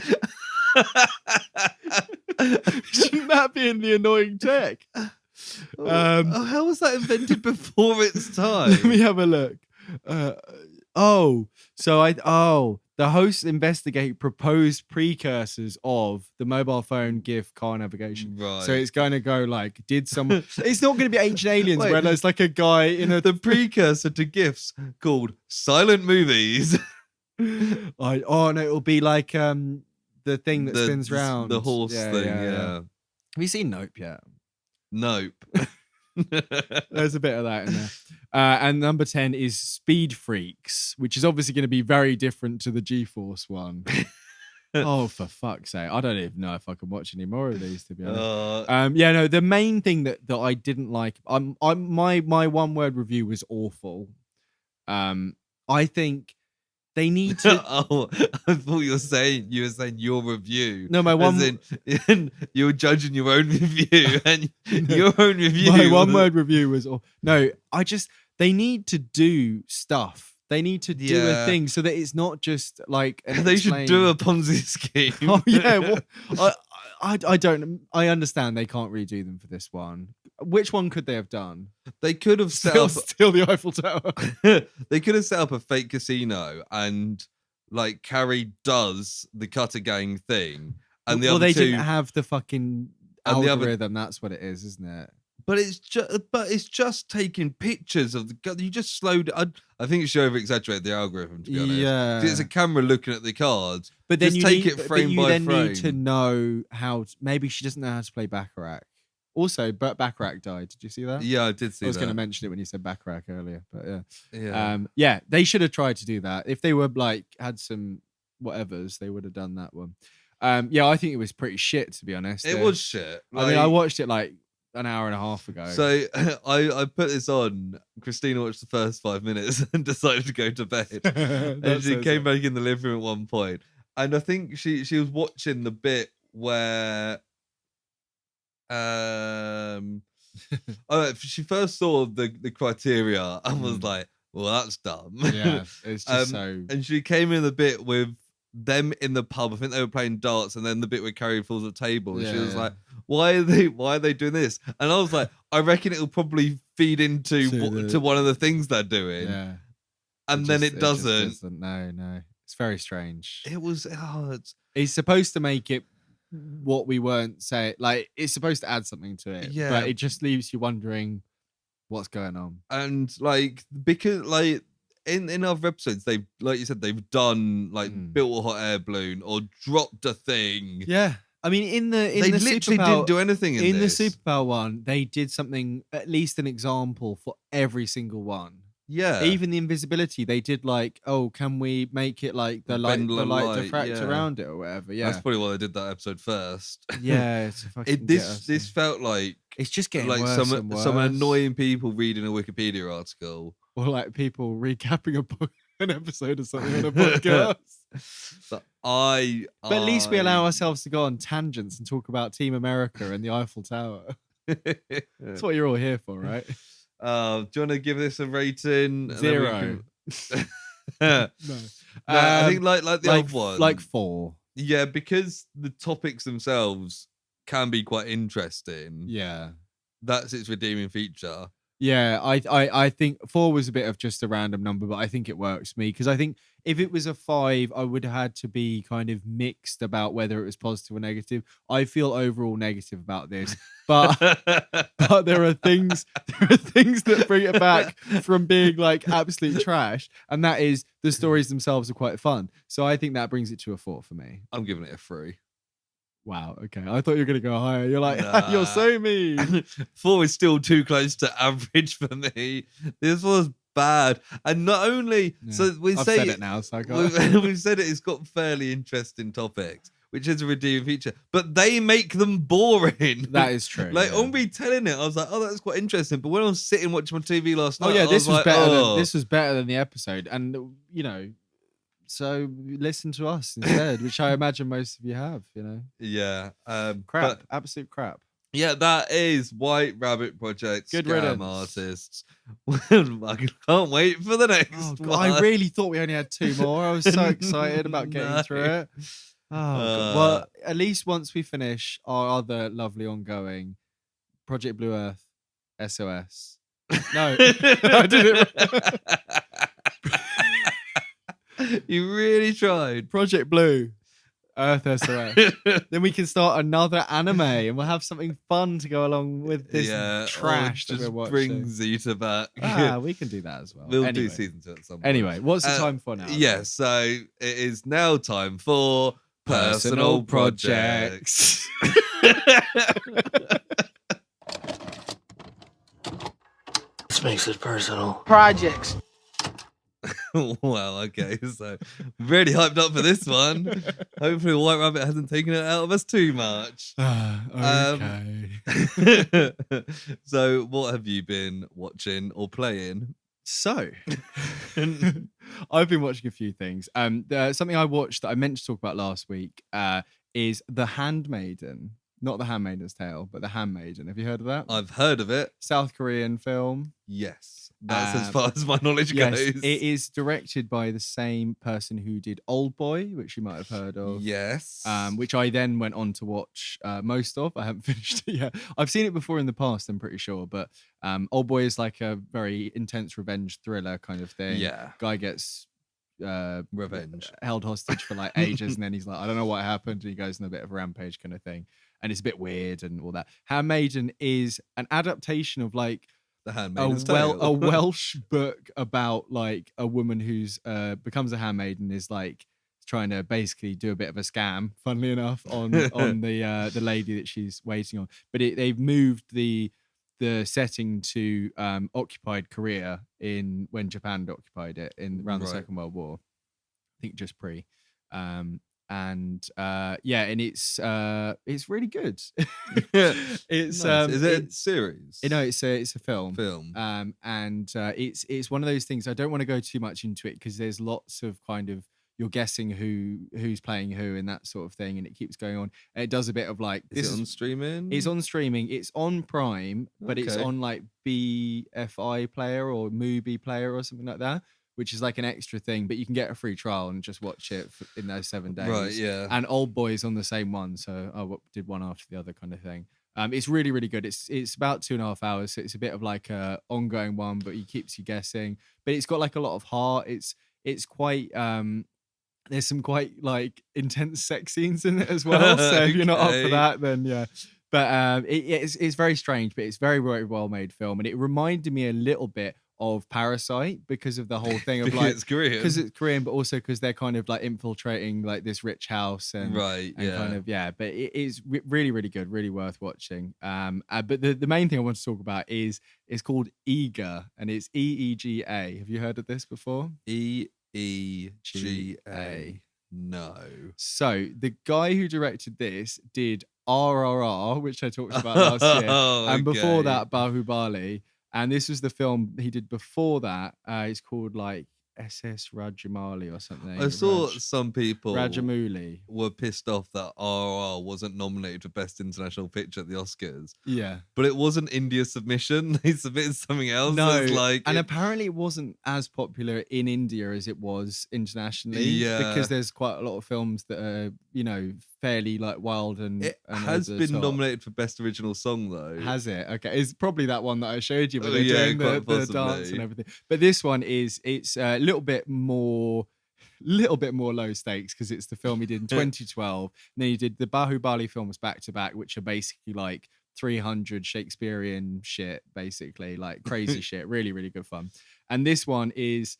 Shouldn't that be in the annoying tech? How was that invented before its time? Let me have a look. The hosts investigate proposed precursors of the mobile phone GIF car navigation. Right. So it's going to go like, it's not going to be Ancient Aliens where there's like a guy in the precursor to GIFs called silent movies. No, it'll be like the thing that spins round. The horse thing, yeah. Have you seen Nope yet? Nope. There's a bit of that in there. And number 10 is Speed Freaks, which is obviously going to be very different to the G-Force one. Oh, for fuck's sake. I don't even know if I can watch any more of these, to be honest. The main thing that I didn't like, my one word review was awful. I think They need to. Oh, I thought you were saying your review. No, my one. You were judging your own review, and your own review. My one-word review was. No, they need to do stuff. They need to do a thing so that it's not just like. They should do a Ponzi scheme. Oh yeah, well, I don't. I understand they can't redo them for this one. Which one could they have done? They could have steal the Eiffel Tower. They could have set up a fake casino and like Carrie does the Cutter Gang thing, and they didn't have the fucking algorithm. That's what it is, isn't it? But it's just taking pictures of the. You just slowed. I think it should over exaggerate the algorithm. To be honest, yeah, it's a camera looking at the cards. But then just take it frame by frame. You need to know how. Maybe she doesn't know how to play Baccarat. Also, but Baccarat died. Did you see that? Yeah, I did see that. I was going to mention it when you said Baccarat earlier, but yeah. Yeah, they should have tried to do that. If they were like had some whatevers, they would have done that one. Yeah, I think it was pretty shit, to be honest. It was shit. I mean, I watched it like an hour and a half ago. So I put this on. Christina watched the first 5 minutes and decided to go to bed. And she came back in the living room at one point. And I think she was watching the bit where she first saw the criteria and was like, well, that's dumb. Yeah, it's just so. And she came in the bit with them in the pub. I think they were playing darts, and then the bit where Carrie falls at the table. And she was like, why are they doing this? And I was like, I reckon it'll probably feed into to one of the things they're doing. Yeah. And then it doesn't. No. It's very strange. It was it's supposed to make it what we weren't saying. Like, it's supposed to add something to it. Yeah. But it just leaves you wondering what's going on. And like, because like in other episodes, they've, like you said, they've done like built a hot air balloon or dropped a thing. Yeah. I mean, they literally didn't do anything in this. The Superbowl one, they did something, at least an example for every single one. Yeah. Even the invisibility, they did like, oh, can we make it like the light diffract around it or whatever? Yeah. That's probably why they did that episode first. Yeah. This felt like it's just getting like worse and worse. Some annoying people reading a Wikipedia article. Or like people recapping an episode or something on a podcast. But at least we allow ourselves to go on tangents and talk about Team America and the Eiffel Tower. That's what you're all here for, right? Do you want to give this a rating? 0. No. I think like the other one, like 4. Yeah, because the topics themselves can be quite interesting. Yeah, that's its redeeming feature. Yeah, I think 4 was a bit of just a random number, but I think it works for me because I think if it was a 5, I would have had to be kind of mixed about whether it was positive or negative. I feel overall negative about this, but there are things that bring it back from being like absolute trash, and that is the stories themselves are quite fun. So I think that brings it to a 4 for me. I'm giving it a 3. Wow, okay. I thought you were going to go higher. You're like, you're so mean. 4 is still too close to average for me. This was bad. And not only... Yeah. So we I've say said it now, so I can't. We've said it's got fairly interesting topics, which is a redeeming feature. But they make them boring. That is true. Like, on me telling it, I was like, oh, that's quite interesting. But when I was sitting watching my TV last night, oh, yeah, this was better. This was better than the episode. And, you know... So listen to us instead, which I imagine most of you have, you know. Yeah. Crap. Absolute crap. Yeah, that is White Rabbit Project. Good Scam riddance. Artists. I can't wait for the next one. I really thought we only had 2 more. I was so excited about getting through it. Oh, God. Well, at least once we finish our other lovely ongoing Project Blue Earth SOS. No, I did it. You really tried. Project Blue Earth SOS. Then we can start another anime and we'll have something fun to go along with this trash that we're watching. Bring Zeta back. We can do that as well. We'll do season 2 at some point. Anyway, what's the time for now? Yeah, so it is now time for Personal Projects. This makes it personal. Projects. Well, okay, so really hyped up for this one. Hopefully White Rabbit hasn't taken it out of us too much. Okay. So what have you been watching or playing? So, I've been watching a few things. Something I watched that I meant to talk about last week is The Handmaiden. Not The Handmaiden's Tale, but The Handmaiden. Have you heard of that? I've heard of it. South Korean film. Yes. That's as far as my knowledge yes, goes. It is directed by the same person who did Old Boy, which you might have heard of. Yes. Which I then went on to watch most of. I haven't finished it yet. I've seen it before in the past, I'm pretty sure. But Old Boy is like a very intense revenge thriller kind of thing. Yeah. Guy gets revenge held hostage for like ages, and then he's like, I don't know what happened, and he goes on a bit of a rampage kind of thing. And it's a bit weird and all that. Handmaiden is an adaptation of like The Handmaiden's Tale. a Welsh book about like a woman who's becomes a handmaiden, is like trying to basically do a bit of a scam, funnily enough, on the lady that she's waiting on. But they've moved the setting to occupied Korea when Japan occupied it around the Second World War. I think just pre. And it's really good. It's nice. Is it a series? It's a film. And it's one of those things. I don't want to go too much into it because there's lots of kind of, you're guessing who's playing who and that sort of thing, and it keeps going on. And it does a bit of like, is it on streaming? It's on streaming. It's on Prime, but it's on like BFI Player or Mubi Player or something like that, which is like an extra thing, but you can get a free trial and just watch it in those 7 days. Right, yeah. And Old Boy's on the same one, so I did one after the other kind of thing. It's really, really good. It's about 2.5 hours, so it's a bit of like a ongoing one, but it keeps you guessing. But it's got like a lot of heart. It's quite there's some quite like intense sex scenes in it as well. So if you're not up for that, then yeah. But it's very strange, but it's very, very well made film, and it reminded me a little bit of Parasite because of the whole thing of like, because it's Korean, but also because they're kind of like infiltrating like this rich house and kind of but it is really, really good, really worth watching. But the main thing I want to talk about is it's called Eega, and it's EEGA. Have you heard of this before? EEGA. No. So the guy who directed this did RRR, which I talked about last year, and before that Bahubali. And this was the film he did before that. It's called like SS Rajamouli or something. I saw some people Rajamouli were pissed off that RRR wasn't nominated for Best International Picture at the Oscars. Yeah. But it wasn't India's submission. They submitted something else. No, apparently it wasn't as popular in India as it was internationally. Yeah. Because there's quite a lot of films that are, fairly like wild and it has been nominated for Best Original Song though. Has it? Okay. It's probably that one that I showed you where they're doing the dance and everything. But this one it's a little bit more low stakes because it's the film he did in 2012. And then he did the Bahubali films back to back, which are basically like 300 Shakespearean shit, basically like crazy shit. Really, really good fun. And this one is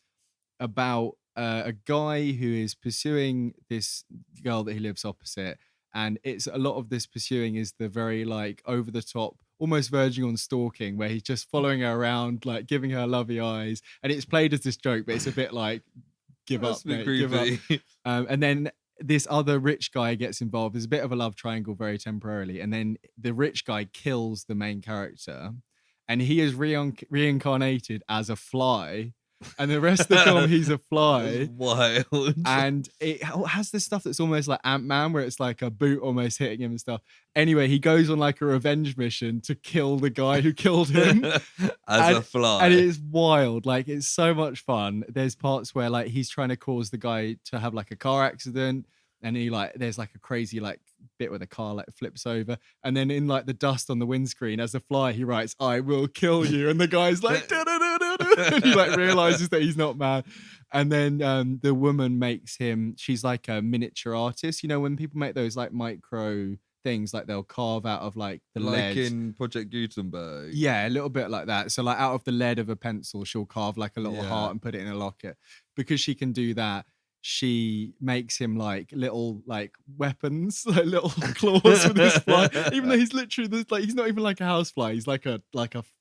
about a guy who is pursuing this girl that he lives opposite, and it's a lot of this pursuing is the very like over the top, almost verging on stalking, where he's just following her around, like giving her lovey eyes, and it's played as this joke, but it's a bit like give up, mate, give up. And then this other rich guy gets involved. There's a bit of a love triangle very temporarily, and then the rich guy kills the main character, and he is reincarnated as a fly. And the rest of the film, he's a fly. Wild. And it has this stuff that's almost like Ant-Man, where it's like a boot almost hitting him and stuff. Anyway, he goes on like a revenge mission to kill the guy who killed him. A fly. And it's wild. Like, it's so much fun. There's parts where like he's trying to cause the guy to have like a car accident. And there's like a crazy like bit where the car like flips over. And then in like the dust on the windscreen, as a fly, he writes, "I will kill you." And the guy's like, and he like realizes that he's not mad. And then the woman makes him, she's like a miniature artist. When people make those like micro things, like they'll carve out of like the lead. Like in Project Gutenberg. Yeah, a little bit like that. So like out of the lead of a pencil, she'll carve like a little heart and put it in a locket. Because she can do that, she makes him like little like weapons, like little claws with his fly. Even though he's literally like, he's not even like a housefly. He's like a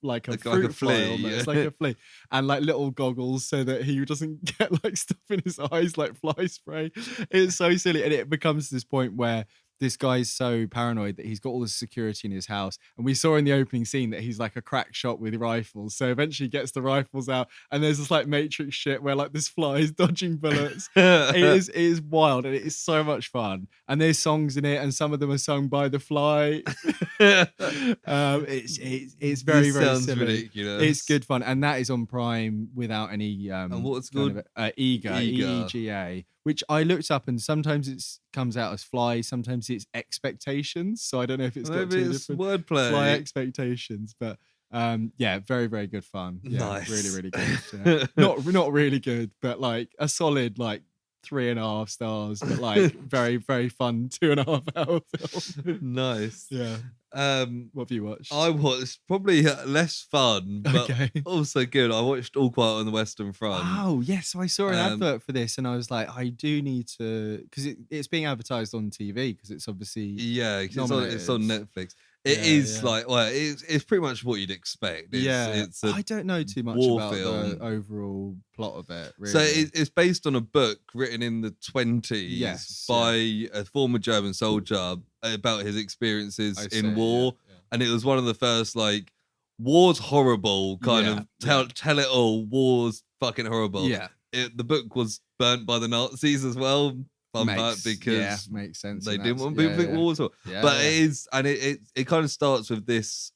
fruit fly almost, like a flea, and like little goggles so that he doesn't get like stuff in his eyes like fly spray. It's so silly, and it becomes this point where this guy's so paranoid that he's got all the security in his house. And we saw in the opening scene that he's like a crack shot with rifles. So eventually he gets the rifles out and there's this like Matrix shit where like this fly is dodging bullets. it is wild and it is so much fun. And there's songs in it and some of them are sung by the fly. It's very, very silly. Ridiculous. It's good fun. And that is on Prime without any... and what's called? Eega, E-E-G-A, which I looked up and sometimes it comes out as Fly, sometimes it's Expectations. So I don't know if it's got two different wordplay. Fly Expectations, but yeah, very, very good fun. Yeah, nice. Really, really good. Yeah. not really good, but like a solid like 3.5 stars, but like very, very fun 2.5 hour film. Nice. Yeah. What have you watched? I watched probably less fun, but also good. I watched All Quiet on the Western Front. Oh, yes. So I saw an advert for this and I was like, I do need to, because it's being advertised on TV because it's obviously it's on Netflix. It is like, well, it's pretty much what you'd expect. It's I don't know too much about the overall plot of it. Really. So it's based on a book written in the 20s by a former German soldier about his experiences in war. And it was one of the first, like, war's horrible kind of tell it all. War's fucking horrible. Yeah. The book was burnt by the Nazis as well. Because makes sense. They didn't want people to think war was horrible. But it is, and it kind of starts with this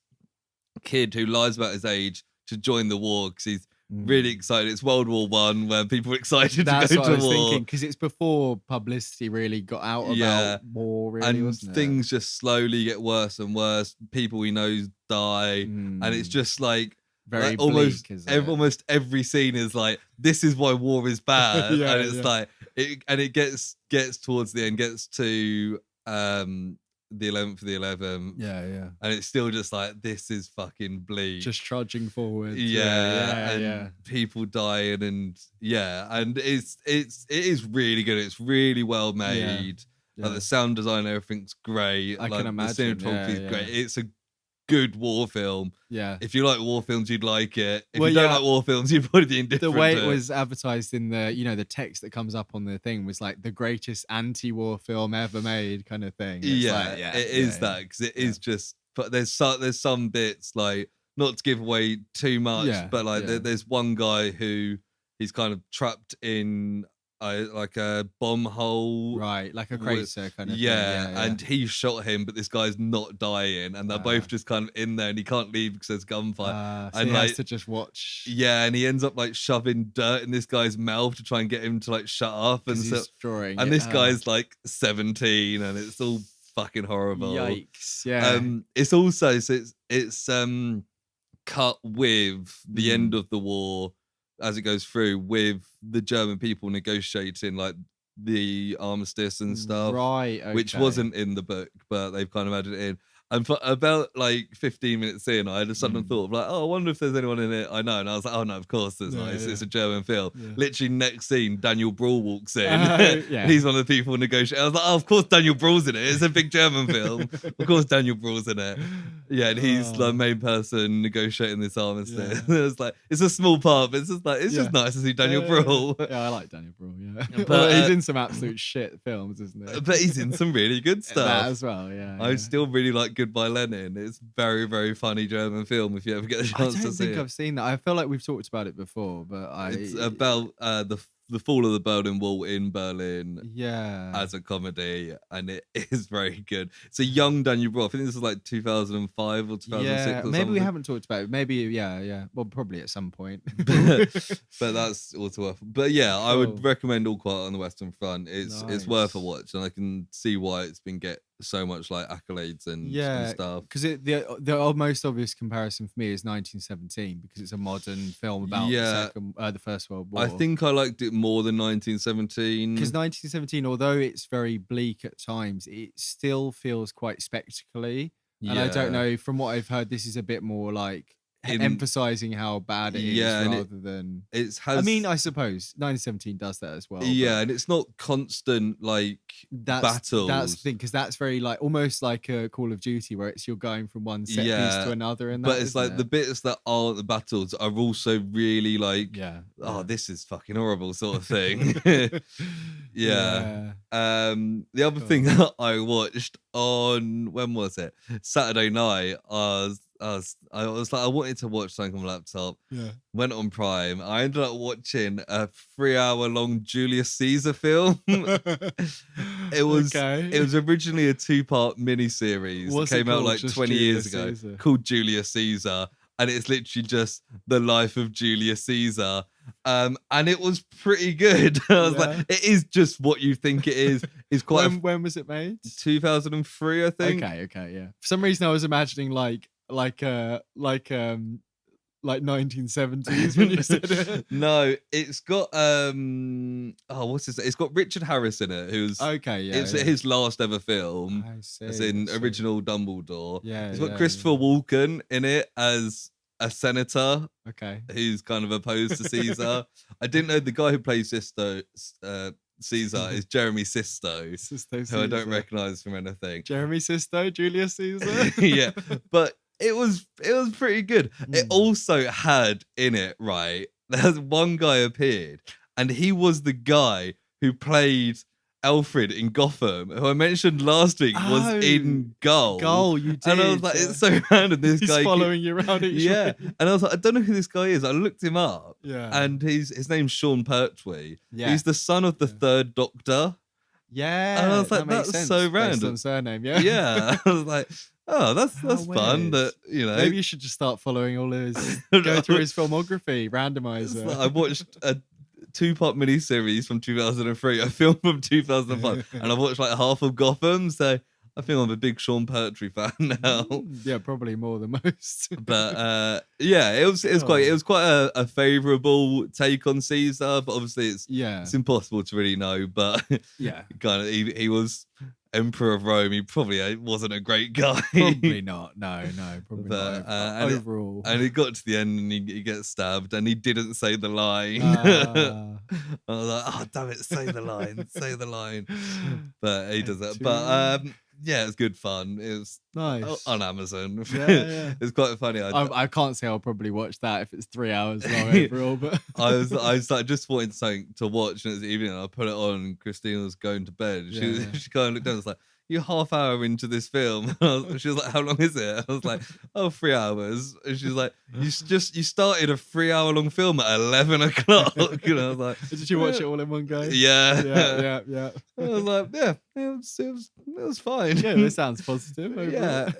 kid who lies about his age to join the war because he's really excited. It's World War One where people are excited to go to war. That's what I was thinking, because it's before publicity really got out about war, really, and wasn't it? Things just slowly get worse and worse. People we know die, and it's just like very bleak, almost every scene is like, this is why war is bad. And it's like it gets towards the end, gets to the 11th of the 11th. And it's still just like, this is fucking bleak. Just trudging forward. People dying and it is really good. It's really well made. Like the sound design, everything's great. I can imagine. The cinematography is great. It's a good war film. If you like war films, you'd like it. If you don't like war films, you'd probably be indifferent. The way it was advertised in the, the text that comes up on the thing was like the greatest anti-war film ever made kind of thing. It's that because it is just. But there's some bits, like, not to give away too much, but like there's one guy who he's kind of trapped in like a bomb hole, right? Like a crater kind of thing. And he shot him, but this guy's not dying, and they're both just kind of in there, and he can't leave because there's gunfire. So and he has to just watch. And he ends up like shoving dirt in this guy's mouth to try and get him to like shut up, and so this guy's like 17, and it's all fucking horrible. Yikes! It's also it's cut with the end of the war as it goes through, with the German people negotiating like the armistice and stuff, right? Okay. Which wasn't in the book, but they've kind of added it in. And for about like 15 minutes in, I had a sudden thought of like, oh, I wonder if there's anyone in it I know. And I was like, oh no, of course there's not. It's a German film. Literally next scene, Daniel Bruhl walks in. He's one of the people negotiating. I was like, oh, of course Daniel Bruhl's in it. It's a big German film. Of course Daniel Bruhl's in it. And he's the main person negotiating this armistice. It's like, it's a small part, but it's just like, it's just nice to see Daniel Bruhl. I like Daniel Bruhl, but he's in some absolute shit films, isn't he? But he's in some really good stuff. That as well, I still really like Goodbye Lenin. It's very, very funny German film if you ever get a chance to see it. I don't think I've seen that. I feel like we've talked about it before, but it's about the fall of the Berlin Wall in Berlin as a comedy, and it is very good. It's a young Daniel Bruhl. I think this is like 2005 or 2006 or maybe something. We haven't talked about it. Maybe well, probably at some point. But that's also worth. But I would recommend All Quiet on the Western Front. It's worth a watch, and I can see why it's been so much like accolades and stuff. Because the most obvious comparison for me is 1917, because it's a modern film about the First World War. I think I liked it more than 1917, because 1917, although it's very bleak at times, it still feels quite spectacularly. And I don't know, from what I've heard, this is a bit more like emphasizing how bad it is rather than I mean, I suppose 1917 does that as well. Yeah, and it's not constant like battles. That's the thing, because that's very like almost like a Call of Duty where you're going from one set piece to another, and but it's like the bits that aren't the battles are also really like this is fucking horrible sort of thing. The other thing that I watched on, when was it, Saturday night, I was like, I wanted to watch something on my laptop. Went on Prime. I ended up watching a 3-hour-long Julius Caesar film. It was originally a 2-part miniseries. It came out like 20 years ago, called Julius Caesar, and it's literally just the life of Julius Caesar. And it was pretty good. I was like, it is just what you think it is. It's quite. When was it made? 2003, I think. Okay, yeah. For some reason, I was imagining like 1970s when you said it. No, it's got what's his name? It's got Richard Harris in it, who's it's his last ever film. I see. It's in original Dumbledore. Yeah. It's got Christopher Walken in it as a senator. Okay. Who's kind of opposed to Caesar. I didn't know the guy who plays Caesar is Jeremy Sisto, who I don't recognise from anything. Jeremy Sisto, Julius Caesar. Yeah, but it was pretty good. It also had in it, right, there's one guy appeared, and he was the guy who played Alfred in Gotham, who I mentioned last week was in Goal. You did. And I was like, it's so random. This He's guy following you around each week. And I was like, I don't know who this guy is. I looked him up. Yeah. And his name's Sean Pertwee. Yeah. He's the son of the third Doctor. Yeah. And I was like, that's so random. Surname, Yeah. I was like, oh, that's fun. That, you know, maybe you should just start following all his go through his filmography, randomizer. Like, I watched a 2-part miniseries from 2003, a film from 2005, and I've watched like half of Gotham, so I think I'm a big Sean Pertwee fan now. Yeah, probably more than most. But it was quite a favourable take on Caesar, but obviously it's impossible to really know. But kind of he was Emperor of Rome. He probably wasn't a great guy. Probably not. No, probably not. Overall, and he got to the end and he gets stabbed, and he didn't say the line. I was like, oh damn it, say the line. But he does that. But it was good fun. It was nice on Amazon. Yeah. It's quite funny. I can't say I'll probably watch that if it's 3 hours long overall. But I was like, just wanting something to watch, and it was evening. And I put it on, and Christina was going to bed. She kind of looked down and was like, you're half hour into this film. She was like, how long is it? I was like, 3 hours. And she was like, you started a 3-hour-long film at 11 o'clock. You know, I was like, did you watch it all in one go? Yeah. Yeah. I was like, it was fine. Yeah, this sounds positive. Yeah.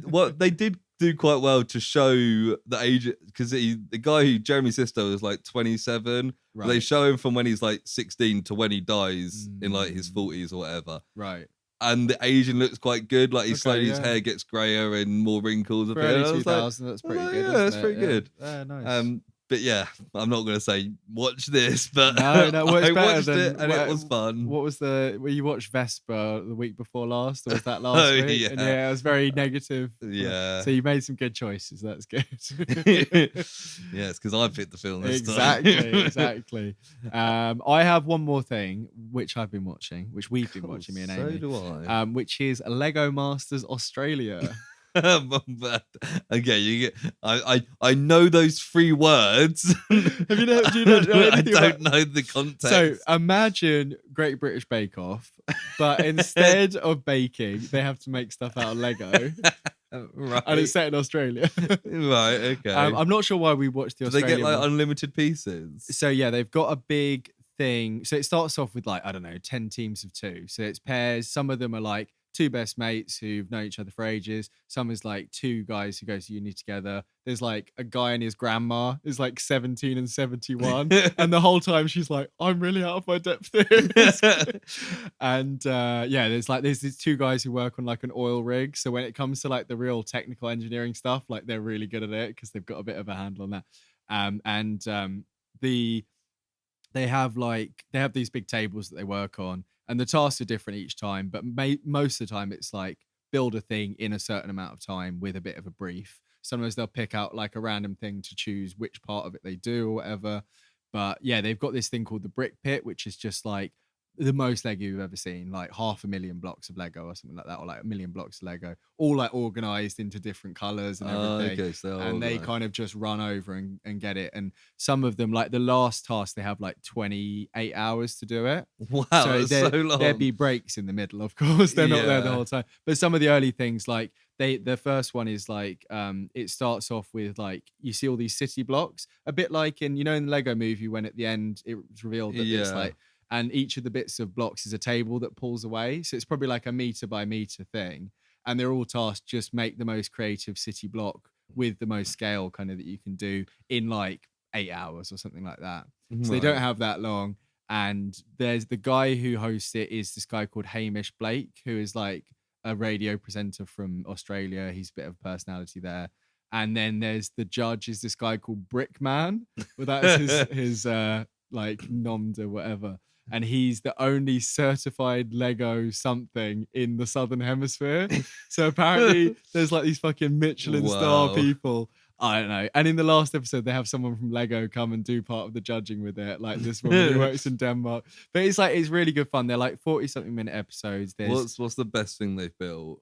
What they did do quite well to show the age, because the guy who Jeremy Sisto is like 27. Right. They show him from when he's like 16 to when he dies in like his 40s or whatever. Right. And the Asian looks quite good. Like his hair gets grayer and more wrinkles. For early 2000, that's pretty good. Yeah, that's pretty good. Yeah, nice. But yeah, I'm not going to say watch this, but no, I watched it and it was fun. What was you watched Vesper the week before last, or was that last week? Yeah. And it was very negative. Yeah. So you made some good choices. That's good. Yeah, it's because I picked the film this time. Exactly. I have one more thing which I've been watching, which we've been watching, me and Amy. So do I. Which is Lego Masters Australia. But again, you get. I know those 3 words. Have you know? Do you know I don't know the context. So imagine Great British Bake Off, but instead of baking, they have to make stuff out of Lego. Right. And it's set in Australia. Right. Okay. I'm not sure why we watched the Australian. Do they get like unlimited pieces? So yeah, they've got a big thing. So it starts off with like, I don't know, 10 teams of 2. So it's pairs. Some of them are like 2 best mates who've known each other for ages. Some is like 2 guys who go to uni together. There's like a guy and his grandma is like 17 and 71. And the whole time she's like, I'm really out of my depth here. And there's these 2 guys who work on like an oil rig. So when it comes to like the real technical engineering stuff, like they're really good at it because they've got a bit of a handle on that. They have these big tables that they work on, and the tasks are different each time, but most of the time it's like build a thing in a certain amount of time with a bit of a brief. Sometimes they'll pick out like a random thing to choose which part of it they do or whatever. But yeah, they've got this thing called the brick pit, which is just like the most Lego you've ever seen, like 500,000 blocks of Lego or something like that, or like 1,000,000 blocks of Lego, all like organized into different colors and everything. Okay, so and they kind of just run over and get it. And some of them, like the last task, they have like 28 hours to do it. Wow, that's so long. There'd be breaks in the middle, of course. They're not there the whole time. But some of the early things, like the first one is like it starts off with like you see all these city blocks, a bit like in the Lego movie when at the end it was revealed that it's like, and each of the bits of blocks is a table that pulls away. So it's probably like a meter by meter thing. And they're all tasked just make the most creative city block with the most scale kind of that you can do in like 8 hours or something like that. So they don't have that long. And there's the guy who hosts it is this guy called Hamish Blake, who is like a radio presenter from Australia. He's a bit of a personality there. And then there's the judge is this guy called Brickman. Well, that's his like nommed or whatever. And he's the only certified Lego something in the Southern Hemisphere. So apparently there's like these fucking Michelin star people. I don't know. And in the last episode, they have someone from Lego come and do part of the judging with it. Like this woman who works in Denmark. But it's really good fun. They're like 40-something minute episodes. What's the best thing they've built?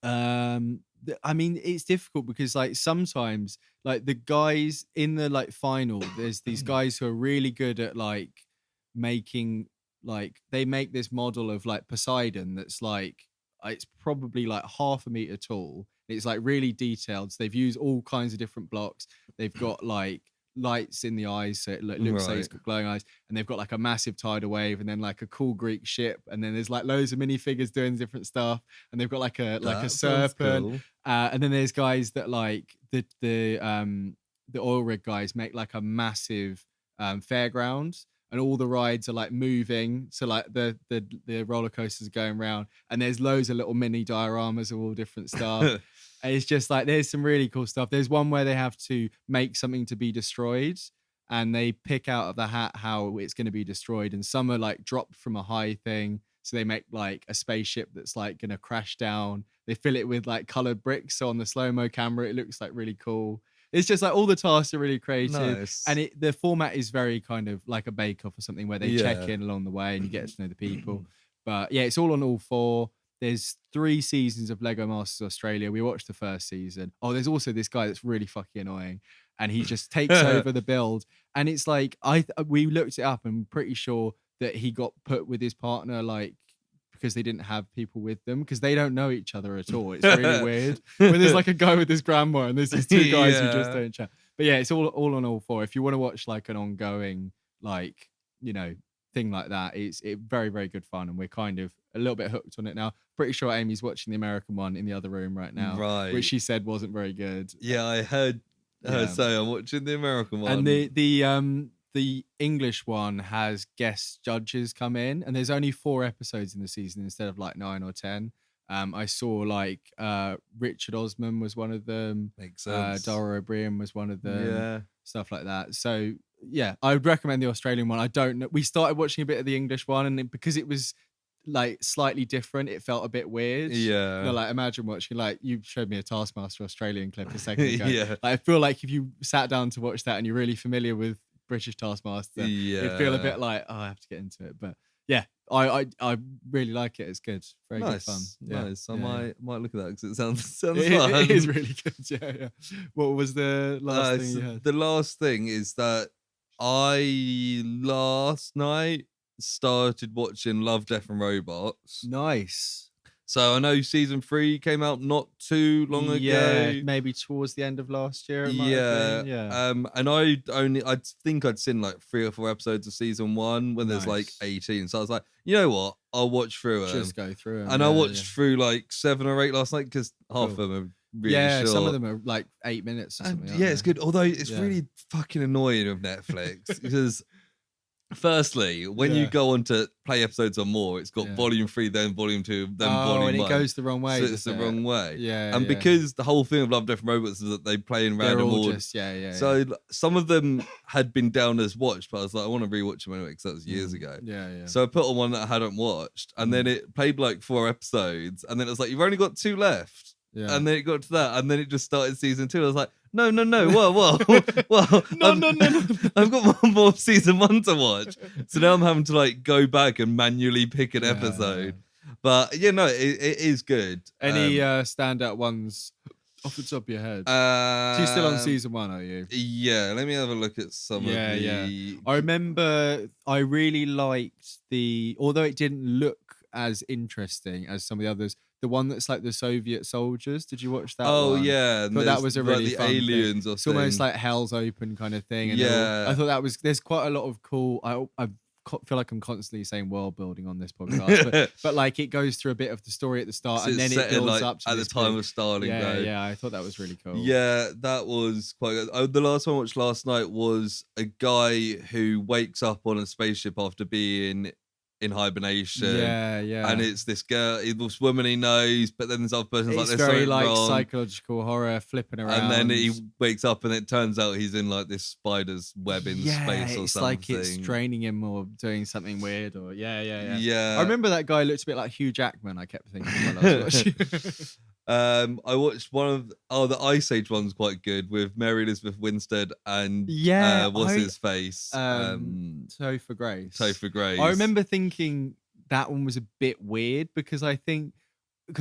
I mean, it's difficult because like sometimes like the guys in the like final, there's these guys who are really good at like making, like they make this model of like Poseidon that's like it's probably like 0.5 meter tall. It's like really detailed. So they've used all kinds of different blocks. They've got like lights in the eyes, so it looks like it's got glowing eyes, and they've got like a massive tidal wave, and then like a cool Greek ship, and then there's like loads of minifigures doing different stuff, and they've got like a serpent, cool. And then there's guys that like the oil rig guys make like a massive fairground, and all the rides are like moving, so like the roller coasters are going around, and there's loads of little mini dioramas of all different stuff. And it's just like there's some really cool stuff. There's one where they have to make something to be destroyed, and they pick out of the hat how it's going to be destroyed, and some are like dropped from a high thing, so they make like a spaceship that's like going to crash down. They fill it with like colored bricks, so on the slow-mo camera it looks like really cool. It's just like all the tasks are really creative. Nice. And the format is very kind of like a bake-off or something where they check in along the way and you get to know the people. But yeah, it's all on all four. There's 3 seasons of Lego Masters Australia. We watched the first season. Oh, there's also this guy that's really fucking annoying, and he just takes over the build. And it's like we looked it up, and I'm pretty sure that he got put with his partner like because they didn't have people with them, because they don't know each other at all. It's really weird when there's like a guy with his grandma and there's these 2 guys who just don't chat. But yeah, it's all on all 4. If you want to watch like an ongoing like thing like that, it's very, very good fun, and we're kind of a little bit hooked on it now. Pretty sure Amy's watching the American one in the other room right now, which she said wasn't very good. Yeah, I heard her say I'm watching the American one, and the English one has guest judges come in, and there's only 4 episodes in the season instead of like 9 or 10. I saw like Richard Osman was one of them. Makes sense. Dara O'Brien was one of them. Stuff like that. So yeah, I would recommend the Australian one. I don't know. We started watching a bit of the English one, and because it was like slightly different, it felt a bit weird. Like imagine watching, like you showed me a Taskmaster Australian clip a second ago. Like, I feel like if you sat down to watch that and you're really familiar with British Taskmaster, it'd feel a bit like, oh, I have to get into it. But yeah, I really like it. It's good. Very good fun. Nice. I might look at that because it sounds fun. It is really good. Yeah. What was the last thing you had? The last thing is that I last night started watching Love, Death and Robots. Nice. So I know season 3 came out not too long ago. Yeah, maybe towards the end of last year. And I think I'd seen like 3 or 4 episodes of season 1 when there's like 18. So I was like, you know what? I'll watch through it. Just go through them. And I watched through like 7 or 8 last night because half of them are really short. Some of them are like 8 minutes or something. It's good. Although it's really fucking annoying with Netflix because Firstly, when you go on to play episodes or more, it's got volume 3, then volume 2, then volume 1. And it goes the wrong way. So it's the wrong way. Yeah. And because the whole thing of Love, Death and Robots is that they play in random order. So some of them had been down as watched, but I was like, I want to rewatch them anyway because that was years ago. Yeah. So I put on one that I hadn't watched, and then it played like 4 episodes, and then it was like, you've only got 2 left. Yeah. And then it got to that, and then it just started season 2. I was like, no, whoa. No. I've got one more season 1 to watch. So now I'm having to like go back and manually pick an episode. But it is good. Any standout ones off the top of your head? So you're still on season 1, are you? Yeah, let me have a look at some of the... Yeah. I remember I really liked although it didn't look as interesting as some of the others, the one that's like the Soviet soldiers. Did you watch that one? Oh, yeah. But that was a really fun aliens thing. It's almost like Hell's Open kind of thing. And I thought that was... There's quite a lot of cool... I feel like I'm constantly saying world building on this podcast, but like it goes through a bit of the story at the start, so and then it builds up to at the time of Starling. Yeah, I thought that was really cool. Yeah, that was quite good. The last one I watched last night was a guy who wakes up on a spaceship after being in hibernation. Yeah. And it's this girl, this woman he knows, but then this other person's like, there's very like wrong. Psychological horror flipping around. And then he wakes up and it turns out he's in like this spider's web in space or it's something. Like it's draining him or doing something weird or yeah. I remember that guy looked a bit like Hugh Jackman, I kept thinking while I was watching. I watched one of the Ice Age one's quite good with Mary Elizabeth Winstead and what's his face? Topher Grace. I remember thinking that one was a bit weird because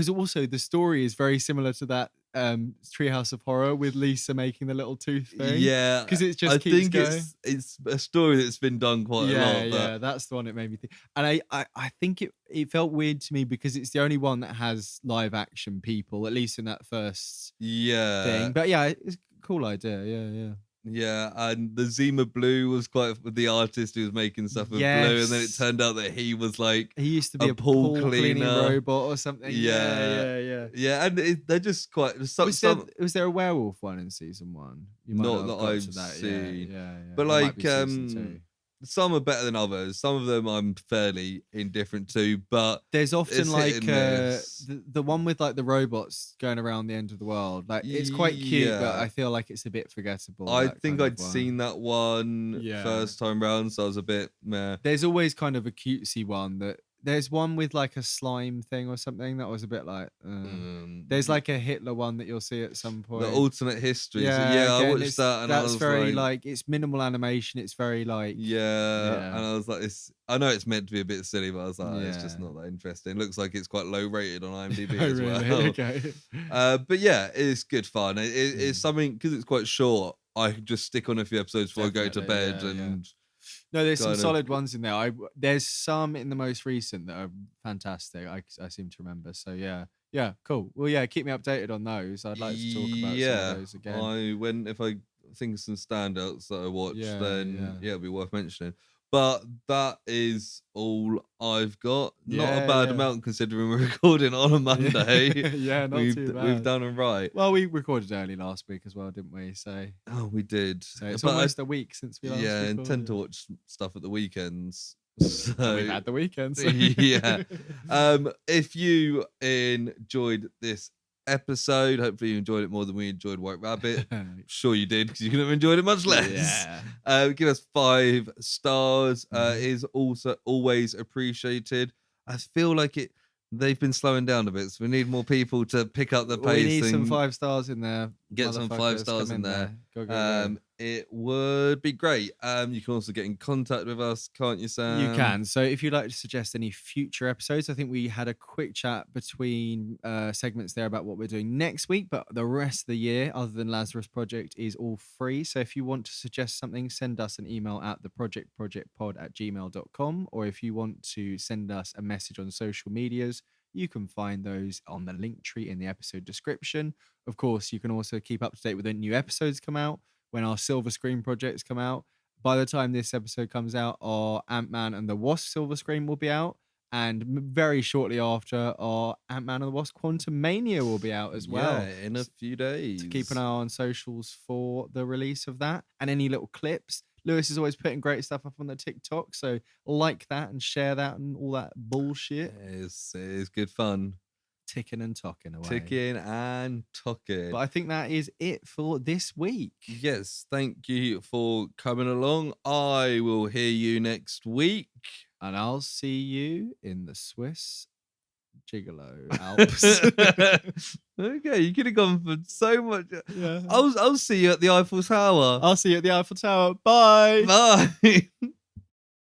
also the story is very similar to that Treehouse of Horror with Lisa making the little tooth thing. Yeah, because it just keeps going. It's a story that's been done quite a lot. Yeah, that's the one it made me think. And I think it felt weird to me because it's the only one that has live action people, at least in that first thing. But yeah, it's a cool idea. Yeah. Yeah, and the Zima Blue was quite the artist who was making stuff with blue, and then it turned out that he was like he used to be a pool cleaning robot or something. Yeah. And they're just quite. Was there a werewolf one in season 1? You might not that I've seen. Yeah. But like some are better than others. Some of them I'm fairly indifferent to, but there's often like the one with like the robots going around the end of the world. Like it's quite cute, but I feel like it's a bit forgettable. I think I'd seen that one first time round, so I was a bit meh. There's always kind of a cutesy one that. There's one with like a slime thing or something that was a bit like. There's like a Hitler one that you'll see at some point. The alternate histories. Yeah, I watched that, and that's very like it's minimal animation. It's very like and I was like, I know it's meant to be a bit silly, but I was like, it's just not that interesting. It looks like it's quite low rated on IMDb as well. Okay. But yeah, it's good fun. It's something because it's quite short. I can just stick on a few episodes before I go to bed and. No, there's some solid ones in there. There's some in the most recent that are fantastic. I seem to remember. So yeah, cool. Well, keep me updated on those. I'd like to talk about some of those again. If I think of some standouts that I watched, then it'll be worth mentioning. But that is all I've got. Not a bad amount considering we're recording on a Monday. Not too bad. We've done it right. Well, we recorded early last week as well, didn't we? So we did. So it's almost a week since we last recorded. Yeah, and tend to watch stuff at the weekends. So we've had the weekends. If you enjoyed this episode, hopefully you enjoyed it more than we enjoyed White Rabbit. Sure you did, because you couldn't have enjoyed it much less. Give us 5 stars. Is also always appreciated. I feel like they've been slowing down a bit, so we need more people to pick up the pace. We need some 5 stars in there. Get some 5 stars in there. Go. It would be great. You can also get in contact with us, can't you, Sam? You can. So if you'd like to suggest any future episodes, I think we had a quick chat between segments there about what we're doing next week, but the rest of the year, other than Lazarus Project, is all free. So if you want to suggest something, send us an email at theprojectpod@gmail.com, or if you want to send us a message on social medias, you can find those on the link tree in the episode description. Of course, you can also keep up to date with when new episodes come out, when our silver screen projects come out. By the time this episode comes out, our Ant-Man and the Wasp silver screen will be out. And very shortly after, our Ant-Man and the Wasp Quantum Mania will be out as well. Yeah, in a few days. To keep an eye on socials for the release of that. And any little clips, Lewis is always putting great stuff up on the TikTok, so like that and share that and all that bullshit. It is good fun. Ticking and talking away. Ticking and talking. But I think that is it for this week. Yes, thank you for coming along. I will hear you next week. And I'll see you in the Swiss Gigolo Alps. Okay, you could have gone for so much. Yeah. I'll see you at the Eiffel Tower. I'll see you at the Eiffel Tower. Bye. Bye.